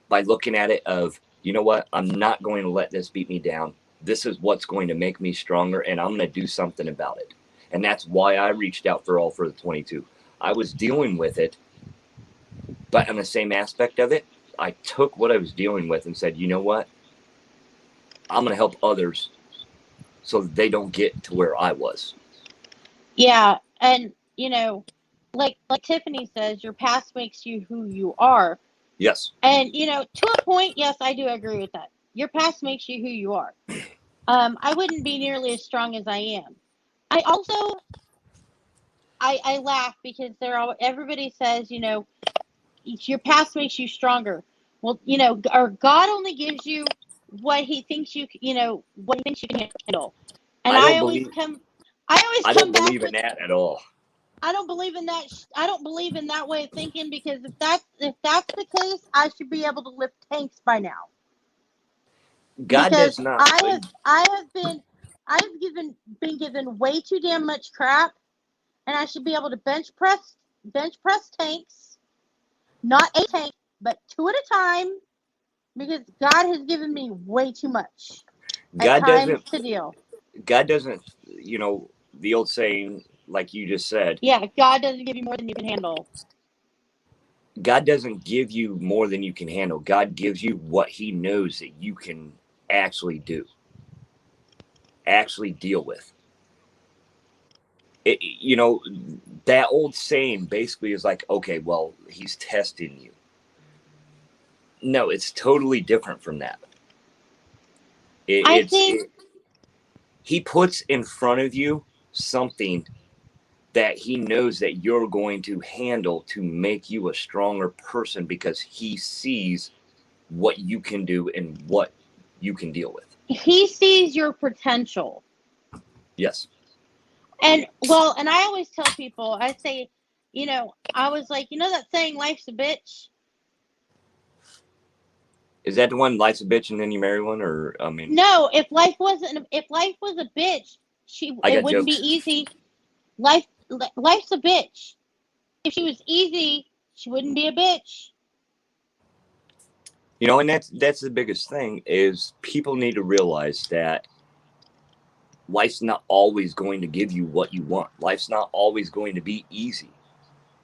[SPEAKER 2] by looking at it of, you know what, I'm not going to let this beat me down. This is what's going to make me stronger, and I'm going to do something about it. And that's why I reached out for all for the 22. I was dealing with it, but on the same aspect of it, I took what I was dealing with and said, you know what, I'm going to help others so they don't get to where I was.
[SPEAKER 1] Yeah, and like Tiffany says, your past makes you who you are.
[SPEAKER 2] Yes.
[SPEAKER 1] And to a point, yes, I do agree with that. Your past makes you who you are. I wouldn't be nearly as strong as I am. I also I laugh because everybody says, your past makes you stronger. Well, or God only gives you what he thinks what he thinks you can handle. And
[SPEAKER 2] I don't
[SPEAKER 1] I always
[SPEAKER 2] believe
[SPEAKER 1] come, I always
[SPEAKER 2] I
[SPEAKER 1] come
[SPEAKER 2] don't
[SPEAKER 1] back
[SPEAKER 2] believe in
[SPEAKER 1] with,
[SPEAKER 2] that at all.
[SPEAKER 1] I don't believe in that. I don't believe in that way of thinking, because if that's the case, I should be able to lift tanks by now.
[SPEAKER 2] God
[SPEAKER 1] Because
[SPEAKER 2] does not.
[SPEAKER 1] I have been given way too damn much crap, and I should be able to bench press tanks, not a tank, but two at a time, because God has given me way too much at
[SPEAKER 2] God
[SPEAKER 1] times
[SPEAKER 2] doesn't.
[SPEAKER 1] to deal.
[SPEAKER 2] God doesn't. The old saying, like you just said,
[SPEAKER 1] Yeah, God doesn't give you more than you can handle.
[SPEAKER 2] God doesn't give you more than you can handle. God gives you what He knows that you can actually do, actually deal with. That old saying basically is like, okay, well, He's testing you. No, it's totally different from that. It,
[SPEAKER 1] I
[SPEAKER 2] it's
[SPEAKER 1] think
[SPEAKER 2] it, He puts in front of you something that He knows that you're going to handle to make you a stronger person, because He sees what you can do and what you can deal with.
[SPEAKER 1] He sees your potential.
[SPEAKER 2] Yes.
[SPEAKER 1] And I always tell people, I say, I was like, that saying, life's a bitch.
[SPEAKER 2] Is that the one, life's a bitch and then you marry one? Or, I mean,
[SPEAKER 1] No, if life was a bitch,
[SPEAKER 2] I
[SPEAKER 1] it
[SPEAKER 2] got
[SPEAKER 1] wouldn't be
[SPEAKER 2] jokes.
[SPEAKER 1] easy. Life's a bitch. If she was easy, she wouldn't be a bitch.
[SPEAKER 2] And that's the biggest thing is people need to realize that life's not always going to give you what you want. Life's not always going to be easy.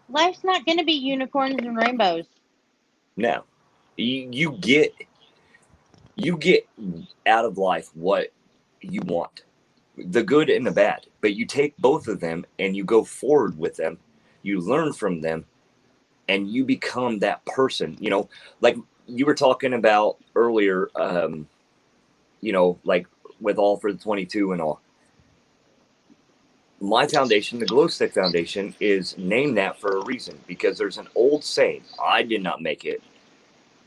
[SPEAKER 1] Life's not going to be unicorns and rainbows.
[SPEAKER 2] No. You get out of life what you want, the good and the bad, but you take both of them and you go forward with them. You learn from them and you become that person, like you were talking about earlier, like with All for the 22 and all. My foundation, the Glow Stick Foundation, is named that for a reason, because there's an old saying. I did not make it,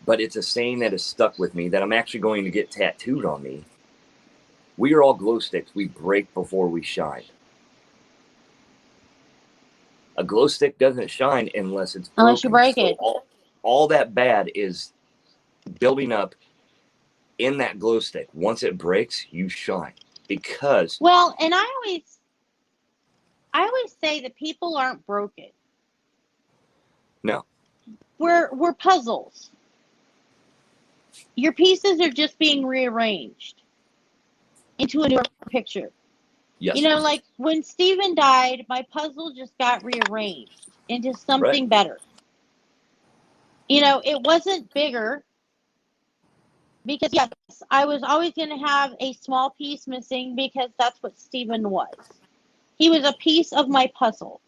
[SPEAKER 2] but it's a saying that has stuck with me that I'm actually going to get tattooed on me. We are all glow sticks. We break before we shine. A glow stick doesn't shine unless it's
[SPEAKER 1] Unless you
[SPEAKER 2] broken.
[SPEAKER 1] break
[SPEAKER 2] So
[SPEAKER 1] it.
[SPEAKER 2] all that bad is building up in that glow stick. Once it breaks, you shine. Because
[SPEAKER 1] Well, and I always say that people aren't broken.
[SPEAKER 2] no,
[SPEAKER 1] We're puzzles. Your pieces are just being rearranged into a newer picture.
[SPEAKER 2] yes,
[SPEAKER 1] Like when Steven died, my puzzle just got rearranged into
[SPEAKER 2] right.
[SPEAKER 1] something better. It wasn't bigger, because yes, I was always going to have a small piece missing, because that's what Steven was. He was a piece of my puzzle,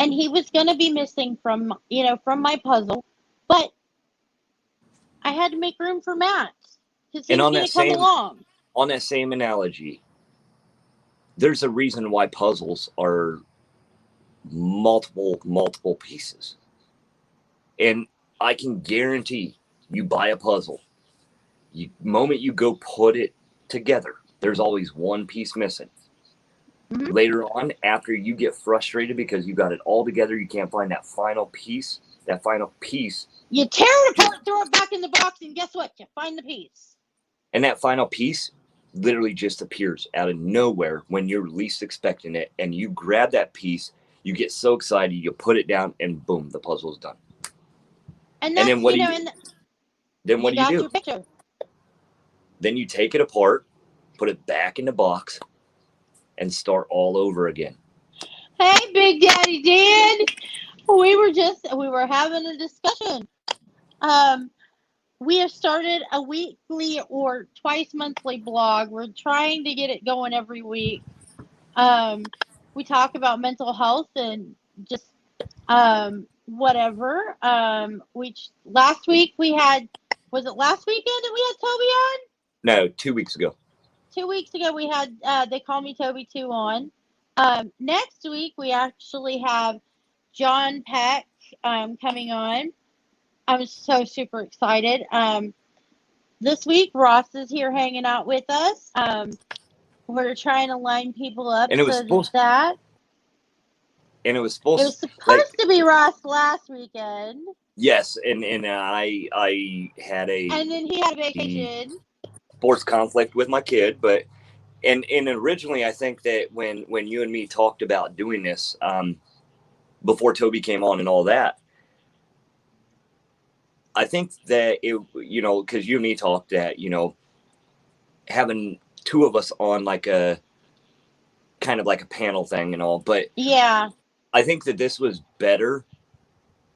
[SPEAKER 1] and he was going to be missing from my puzzle, but I had to make room for Matt, because he
[SPEAKER 2] And
[SPEAKER 1] was going to come along.
[SPEAKER 2] on that same analogy, there's a reason why puzzles are multiple pieces. And I can guarantee you buy a puzzle, moment you go put it together, there's always one piece missing.
[SPEAKER 1] Mm-hmm.
[SPEAKER 2] Later on, after you get frustrated because you got it all together, you can't find that final piece. That final piece,
[SPEAKER 1] You tear it apart, throw it back in the box, and guess what? You find the piece.
[SPEAKER 2] and that final piece literally just appears out of nowhere when you're least expecting it, and you grab that piece. You get so excited, you put it down, and boom, the puzzle's done.
[SPEAKER 1] And
[SPEAKER 2] And then
[SPEAKER 1] that's,
[SPEAKER 2] what do you?
[SPEAKER 1] and
[SPEAKER 2] Then what
[SPEAKER 1] you
[SPEAKER 2] do you
[SPEAKER 1] got
[SPEAKER 2] do?
[SPEAKER 1] your picture.
[SPEAKER 2] Then you take it apart, put it back in the box, and start all over again.
[SPEAKER 1] Hey, Big Daddy Dan. We were having a discussion. Um, we have started a weekly or twice monthly blog. We're trying to get it going every week. We talk about mental health and just whatever. Last week we had, was it last weekend that we had Toby on?
[SPEAKER 2] No, 2 weeks ago.
[SPEAKER 1] 2 weeks ago we had They Call Me Toby 2 on. Next week we actually have John Peck coming on. I'm so super excited. This week Ross is here hanging out with us. We're trying to line people up
[SPEAKER 2] And it was
[SPEAKER 1] so
[SPEAKER 2] supposed,
[SPEAKER 1] that
[SPEAKER 2] and it was
[SPEAKER 1] it was
[SPEAKER 2] supposed
[SPEAKER 1] supposed to be Ross last weekend,
[SPEAKER 2] yes, and I had a
[SPEAKER 1] and then he had a vacation.
[SPEAKER 2] sports conflict with my kid, but and originally I think that when you and me talked about doing this, before Toby came on and all that, I think that it, because you and me talked that, having two of us on like a kind of like a panel thing and all, but
[SPEAKER 1] Yeah.
[SPEAKER 2] I think that this was better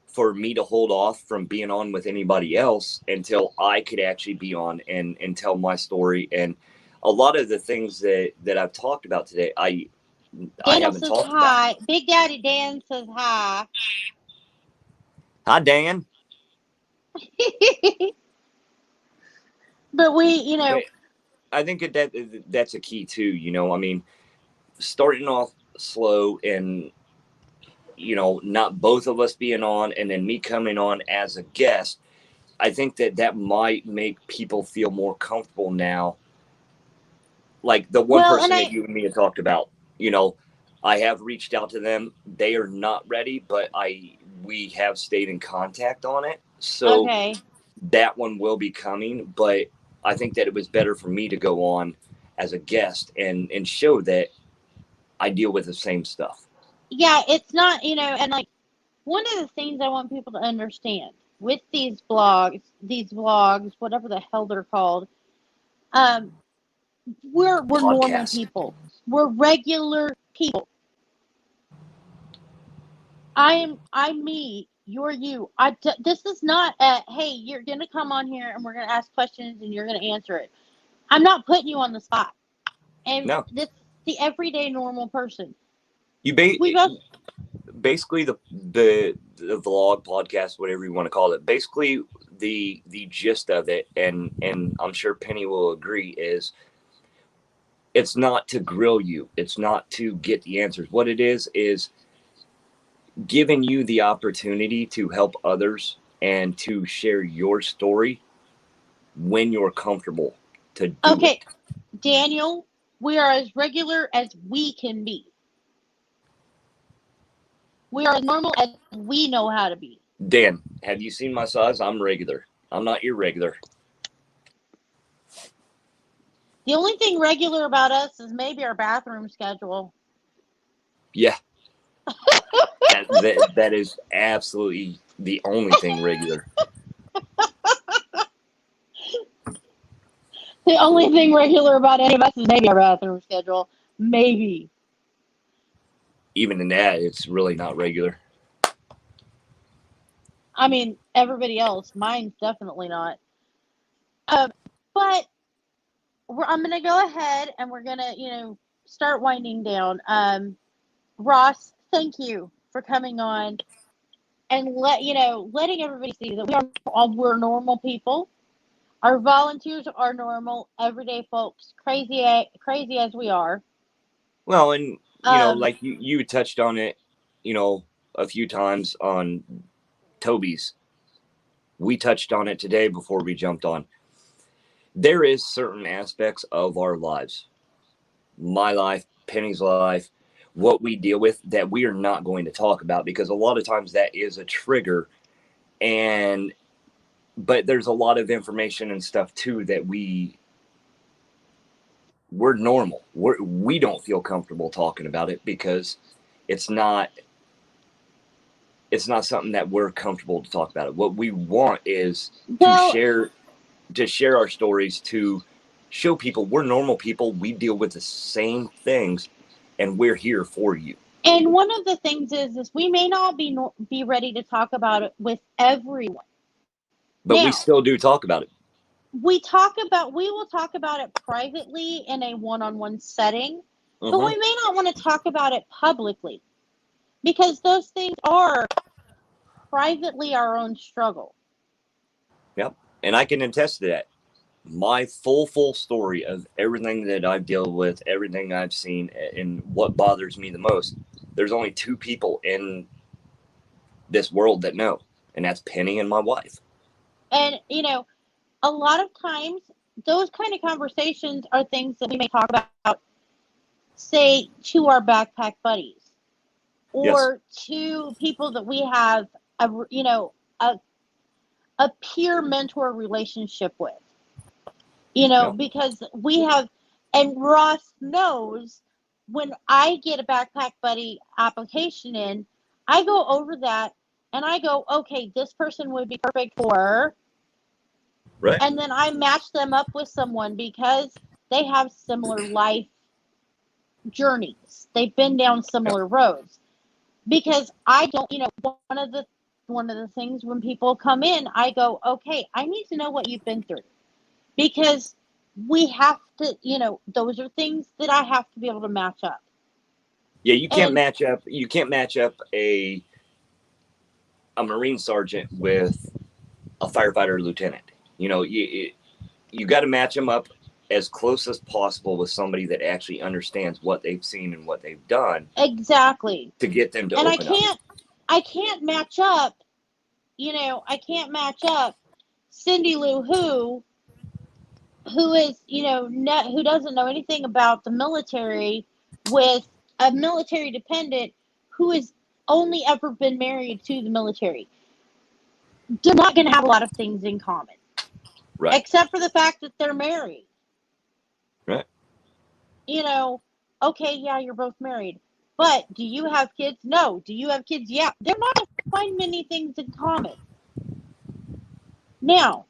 [SPEAKER 2] for me to hold off from being on with anybody else until I could actually be on and tell my story. And a lot of the things that I've talked about today, I
[SPEAKER 1] Daniel
[SPEAKER 2] haven't
[SPEAKER 1] says
[SPEAKER 2] talked about.
[SPEAKER 1] hi. Big Daddy Dan says hi.
[SPEAKER 2] Hi, Dan.
[SPEAKER 1] But we,
[SPEAKER 2] But I think that's a key too. I mean, starting off slow and not both of us being on and then me coming on as a guest, I think that might make people feel more comfortable now. Like the one
[SPEAKER 1] well, and
[SPEAKER 2] person that you and me had talked about, I have reached out to them. They are not ready, but we have stayed in contact on it. So
[SPEAKER 1] okay.
[SPEAKER 2] that one will be coming, but I think that it was better for me to go on as a guest and show that I deal with the same stuff.
[SPEAKER 1] Yeah, it's not, and like one of the things I want people to understand with these vlogs, whatever the hell they're called, um, we're normal
[SPEAKER 2] Podcast.
[SPEAKER 1] people. We're regular people. I'm me. You're you. This is not a hey. You're gonna come on here and we're gonna ask questions and you're gonna answer it. I'm not putting you on the spot. And
[SPEAKER 2] No,
[SPEAKER 1] this the everyday normal person.
[SPEAKER 2] you ba-
[SPEAKER 1] We both
[SPEAKER 2] basically the vlog podcast, whatever you want to call it. Basically, the gist of it, and I'm sure Penny will agree, is it's not to grill you. It's not to get the answers. What it is giving you the opportunity to help others and to share your story when you're comfortable to do
[SPEAKER 1] okay,
[SPEAKER 2] it.
[SPEAKER 1] Daniel. We are as regular as we can be. We are as normal as we know how to be.
[SPEAKER 2] Dan, have you seen my size? I'm regular. I'm not irregular.
[SPEAKER 1] The only thing regular about us is maybe our bathroom schedule.
[SPEAKER 2] Yeah, that is absolutely the only thing regular.
[SPEAKER 1] The only thing regular about any of us is maybe our bathroom schedule. Maybe.
[SPEAKER 2] Even in that, it's really not regular.
[SPEAKER 1] I mean, everybody else. Mine's definitely not. Um, but I'm going to go ahead and we're going to, start winding down. Ross, thank you for coming on and letting everybody see that we're normal people. Our volunteers are normal, everyday folks, crazy as we are.
[SPEAKER 2] Well, and
[SPEAKER 1] Um,
[SPEAKER 2] like you touched on it, a few times on Toby's. We touched on it today before we jumped on. There is certain aspects of our lives, my life, Penny's life, what we deal with that we are not going to talk about because a lot of times that is a trigger. And but there's a lot of information and stuff too that we're normal. We don't feel comfortable talking about it because it's not something that we're comfortable to talk about it. What we want is
[SPEAKER 1] well,
[SPEAKER 2] to share our stories, to show people we're normal people. We deal with the same things, and we're here for you.
[SPEAKER 1] and one of the things is we may not be ready to talk about it with everyone.
[SPEAKER 2] But we
[SPEAKER 1] Now,
[SPEAKER 2] still do talk about it.
[SPEAKER 1] we will talk about it privately in a one-on-one setting, but
[SPEAKER 2] Mm-hmm.
[SPEAKER 1] we may not want to talk about it publicly because those things are privately our own struggle.
[SPEAKER 2] Yep. And I can attest to that. My full story of everything that I've dealt with, everything I've seen, and what bothers me the most. There's only two people in this world that know. and that's Penny and my wife.
[SPEAKER 1] And, you know, a lot of times those kind of conversations are things that we may talk about, say, to our backpack buddies or to people that we have a peer mentor relationship with, because we have, and Ross knows when I get a backpack buddy application in, I go over that and I go, okay, this person would be perfect for,
[SPEAKER 2] Right.
[SPEAKER 1] and then I match them up with someone because they have similar life journeys. They've been down similar roads. Because I don't, one of the things when people come in, I go, okay, I need to know what you've been through. Because we have to, those are things that I have to be able to match up.
[SPEAKER 2] Yeah, you can't match up a Marine sergeant with a firefighter lieutenant. You got to match them up as close as possible with somebody that actually understands what they've seen and what they've done.
[SPEAKER 1] Exactly.
[SPEAKER 2] To get them to
[SPEAKER 1] and
[SPEAKER 2] open up.
[SPEAKER 1] I can't match up, Cindy Lou who is, who doesn't know anything about the military with a military dependent who has only ever been married to the military. They're not going to have a lot of things in common.
[SPEAKER 2] Right.
[SPEAKER 1] Except for the fact that they're married.
[SPEAKER 2] Right.
[SPEAKER 1] Okay, yeah, you're both married. But do you have kids? No. Do you have kids? Yeah. They're not going to find many things in common. Now,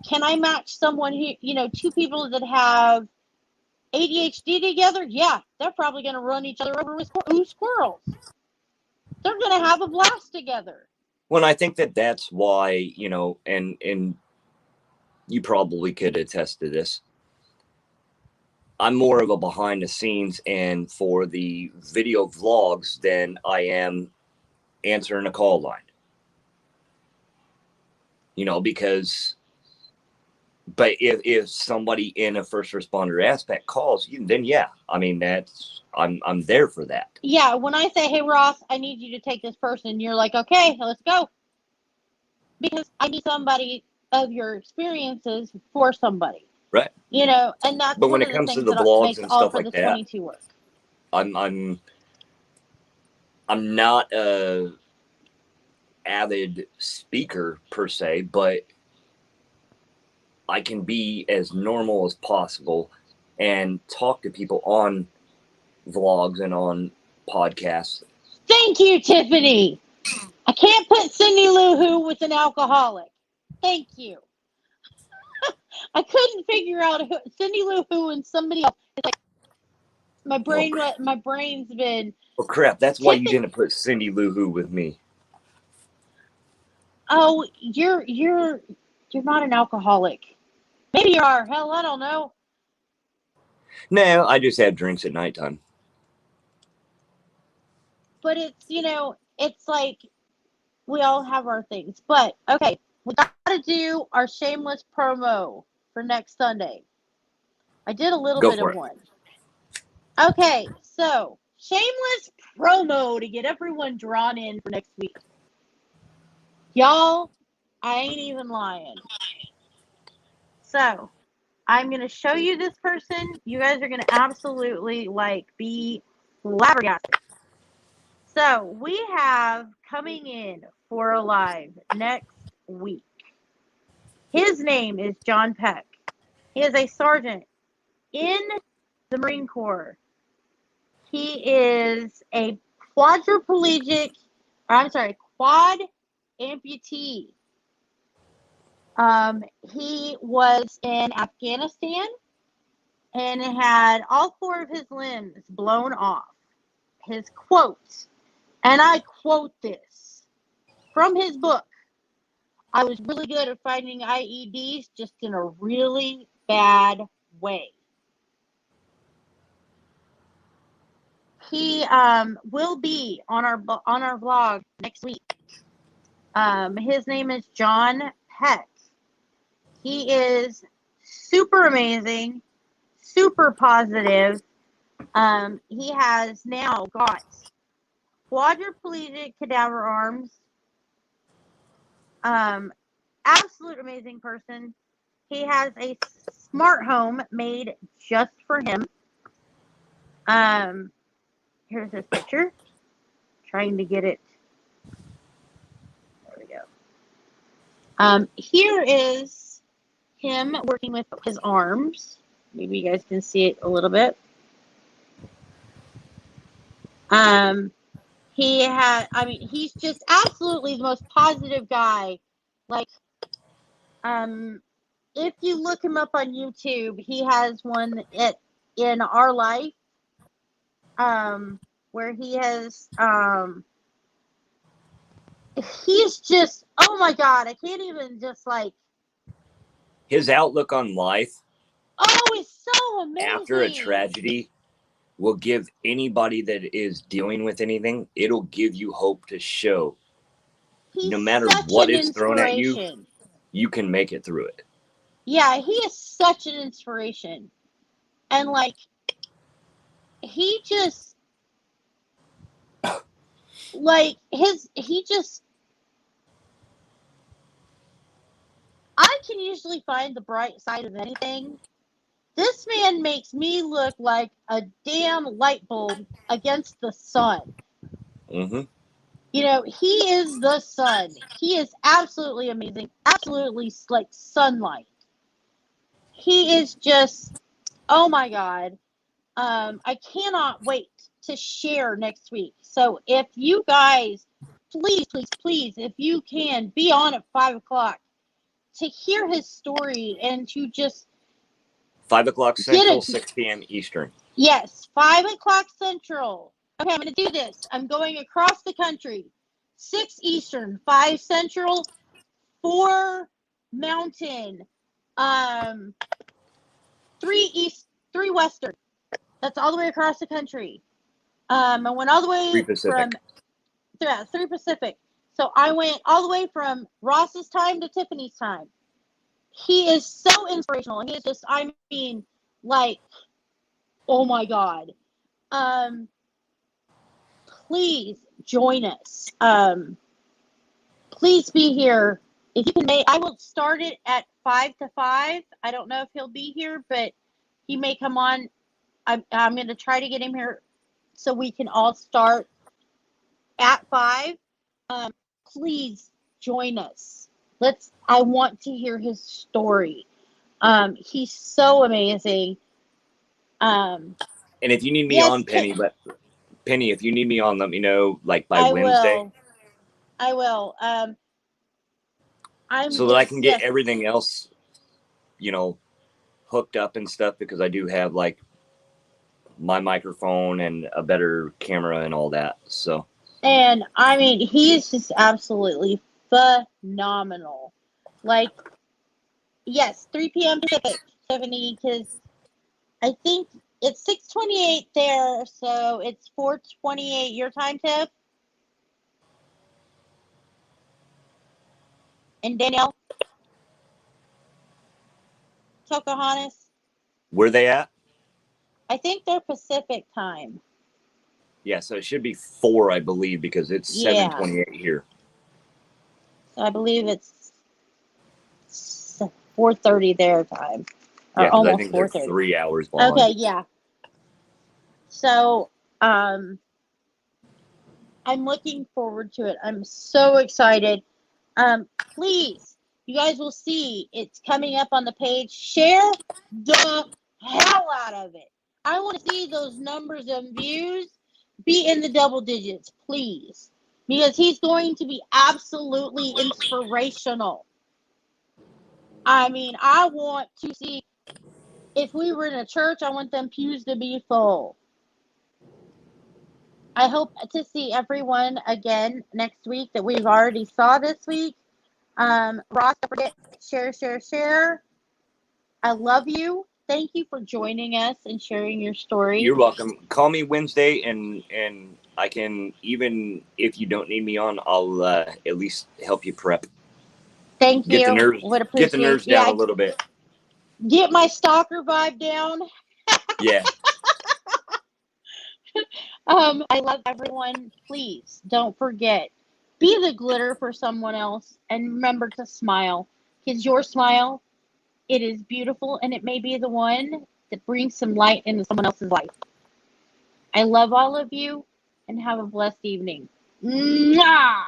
[SPEAKER 1] can I match someone who, two people that have ADHD together? Yeah, they're probably going to run each other over with squirrels. They're going to have a blast together.
[SPEAKER 2] Well, I think that's why, and you probably could attest to this. I'm more of a behind the scenes and for the video vlogs than I am answering a call line. Because, but if somebody in a first responder aspect calls you, then yeah, I mean, I'm there for that.
[SPEAKER 1] Yeah, when I say, hey, Ross, I need you to take this person, you're like, okay, let's go. Because I need somebody of your experiences for somebody.
[SPEAKER 2] Right.
[SPEAKER 1] And that's
[SPEAKER 2] but
[SPEAKER 1] one
[SPEAKER 2] when
[SPEAKER 1] of
[SPEAKER 2] it
[SPEAKER 1] the
[SPEAKER 2] comes
[SPEAKER 1] things
[SPEAKER 2] to the
[SPEAKER 1] that
[SPEAKER 2] vlogs
[SPEAKER 1] makes
[SPEAKER 2] and
[SPEAKER 1] all
[SPEAKER 2] stuff
[SPEAKER 1] for
[SPEAKER 2] like
[SPEAKER 1] the
[SPEAKER 2] that,
[SPEAKER 1] 22 work.
[SPEAKER 2] I'm not a avid speaker per se, but I can be as normal as possible and talk to people on vlogs and on podcasts.
[SPEAKER 1] Thank you, Tiffany. I can't put Cindy Lou Who with an alcoholic. Thank you. I couldn't figure out Cindy Lou Who and somebody else. It's like my brain's been.
[SPEAKER 2] Oh crap! That's why you didn't put Cindy Lou Who with me.
[SPEAKER 1] Oh, you're not an alcoholic. Maybe you are. Hell, I don't know.
[SPEAKER 2] No, I just have drinks at nighttime.
[SPEAKER 1] But it's, it's like we all have our things. But, okay, we got to do our shameless promo for next Sunday. I did a little bit of one. Okay, so shameless promo to get everyone drawn in for next week. Y'all, I ain't even lying. So, I'm going to show you this person. You guys are going to absolutely, be flabbergasted. So, we have coming in for a live next week. His name is John Peck. He is a sergeant in the Marine Corps. He is a quad amputee. He was in Afghanistan and had all 4 of his limbs blown off. His quote, and I quote this from his book, I was really good at finding IEDs, just in a really bad way. He will be on our vlog next week. His name is John Peck. He is super amazing, super positive. He has now got quadriplegic cadaver arms, Absolute amazing person. He has a smart home made just for him. Here's his picture. Trying to get it. There we go. Here is him working with his arms. Maybe you guys can see it a little bit. He's just absolutely the most positive guy. Like, if you look him up on YouTube, he has one in our life, where he has, he's just, oh my God, I can't even just like.
[SPEAKER 2] His outlook on life.
[SPEAKER 1] Oh, it's so amazing.
[SPEAKER 2] After a tragedy will give anybody that is dealing with anything, it'll give you hope to show.
[SPEAKER 1] He's
[SPEAKER 2] no matter what is thrown at you, you can make it through it.
[SPEAKER 1] Yeah, he is such an inspiration. And like, he just, like, I can usually find the bright side of anything. This man makes me look like a damn light bulb against the sun.
[SPEAKER 2] Mm-hmm.
[SPEAKER 1] You know, he is the sun. He is absolutely amazing. Absolutely like sunlight. He is just, oh my God. I cannot wait to share next week. So if you guys, please, if you can, be on at 5 o'clock to hear his story and to just
[SPEAKER 2] 5 o'clock Central, 6 p.m. Eastern.
[SPEAKER 1] Yes, 5 o'clock Central. Okay, I'm going to do this. I'm going across the country. 6 Eastern, 5 Central, 4 Mountain, 3 East, 3 Western. That's all the way across the country. I went all the way from 3 Pacific. So I went all the way from Ross's time to Tiffany's time. He is so inspirational. He is just, I mean, like, oh my God. Please join us. Please be here. If you can make, I will start it at 5 to 5. I don't know if he'll be here, but he may come on. I'm going to try to get him here so we can all start at 5. Please join us. I want to hear his story. He's so amazing.
[SPEAKER 2] And if you need me on, Penny, if you need me on, let me know, like by Wednesday.
[SPEAKER 1] I will.
[SPEAKER 2] So that I can get everything else, hooked up and stuff, because I do have like my microphone and a better camera and all that. So.
[SPEAKER 1] And I mean, he's just absolutely phenomenal. Like, yes, 3 p.m. Pacific, Tiffany, because I think it's 6:28 there, so it's 4:28 your time, Tiff. And Danielle, Pocahontas.
[SPEAKER 2] Where they at?
[SPEAKER 1] I think they're Pacific time.
[SPEAKER 2] Yeah, so it should be 4, I believe, because it's 7:28 here.
[SPEAKER 1] So I believe it's 4:30 their time. Or
[SPEAKER 2] yeah,
[SPEAKER 1] almost
[SPEAKER 2] I think
[SPEAKER 1] 4:30.
[SPEAKER 2] They're 3 hours behind.
[SPEAKER 1] Okay, yeah. So, I'm looking forward to it. I'm so excited. Please, you guys will see it's coming up on the page. Share the hell out of it. I want to see those numbers of views be in the double digits, please. Because he's going to be absolutely inspirational. I mean, I want to see, if we were in a church, I want them pews to be full. I hope to see everyone again next week that we've already saw this week. Ross, don't forget, share. I love you. Thank you for joining us and sharing your story.
[SPEAKER 2] You're welcome. Call me Wednesday, and I can, even if you don't need me on, I'll at least help you prep.
[SPEAKER 1] Thank you.
[SPEAKER 2] Get the nerves down a little bit.
[SPEAKER 1] Get my stalker vibe down.
[SPEAKER 2] Yeah.
[SPEAKER 1] I love everyone. Please don't forget. Be the glitter for someone else, and remember to smile. Because your smile, it is beautiful, and it may be the one that brings some light into someone else's life. I love all of you, and have a blessed evening. Mwah!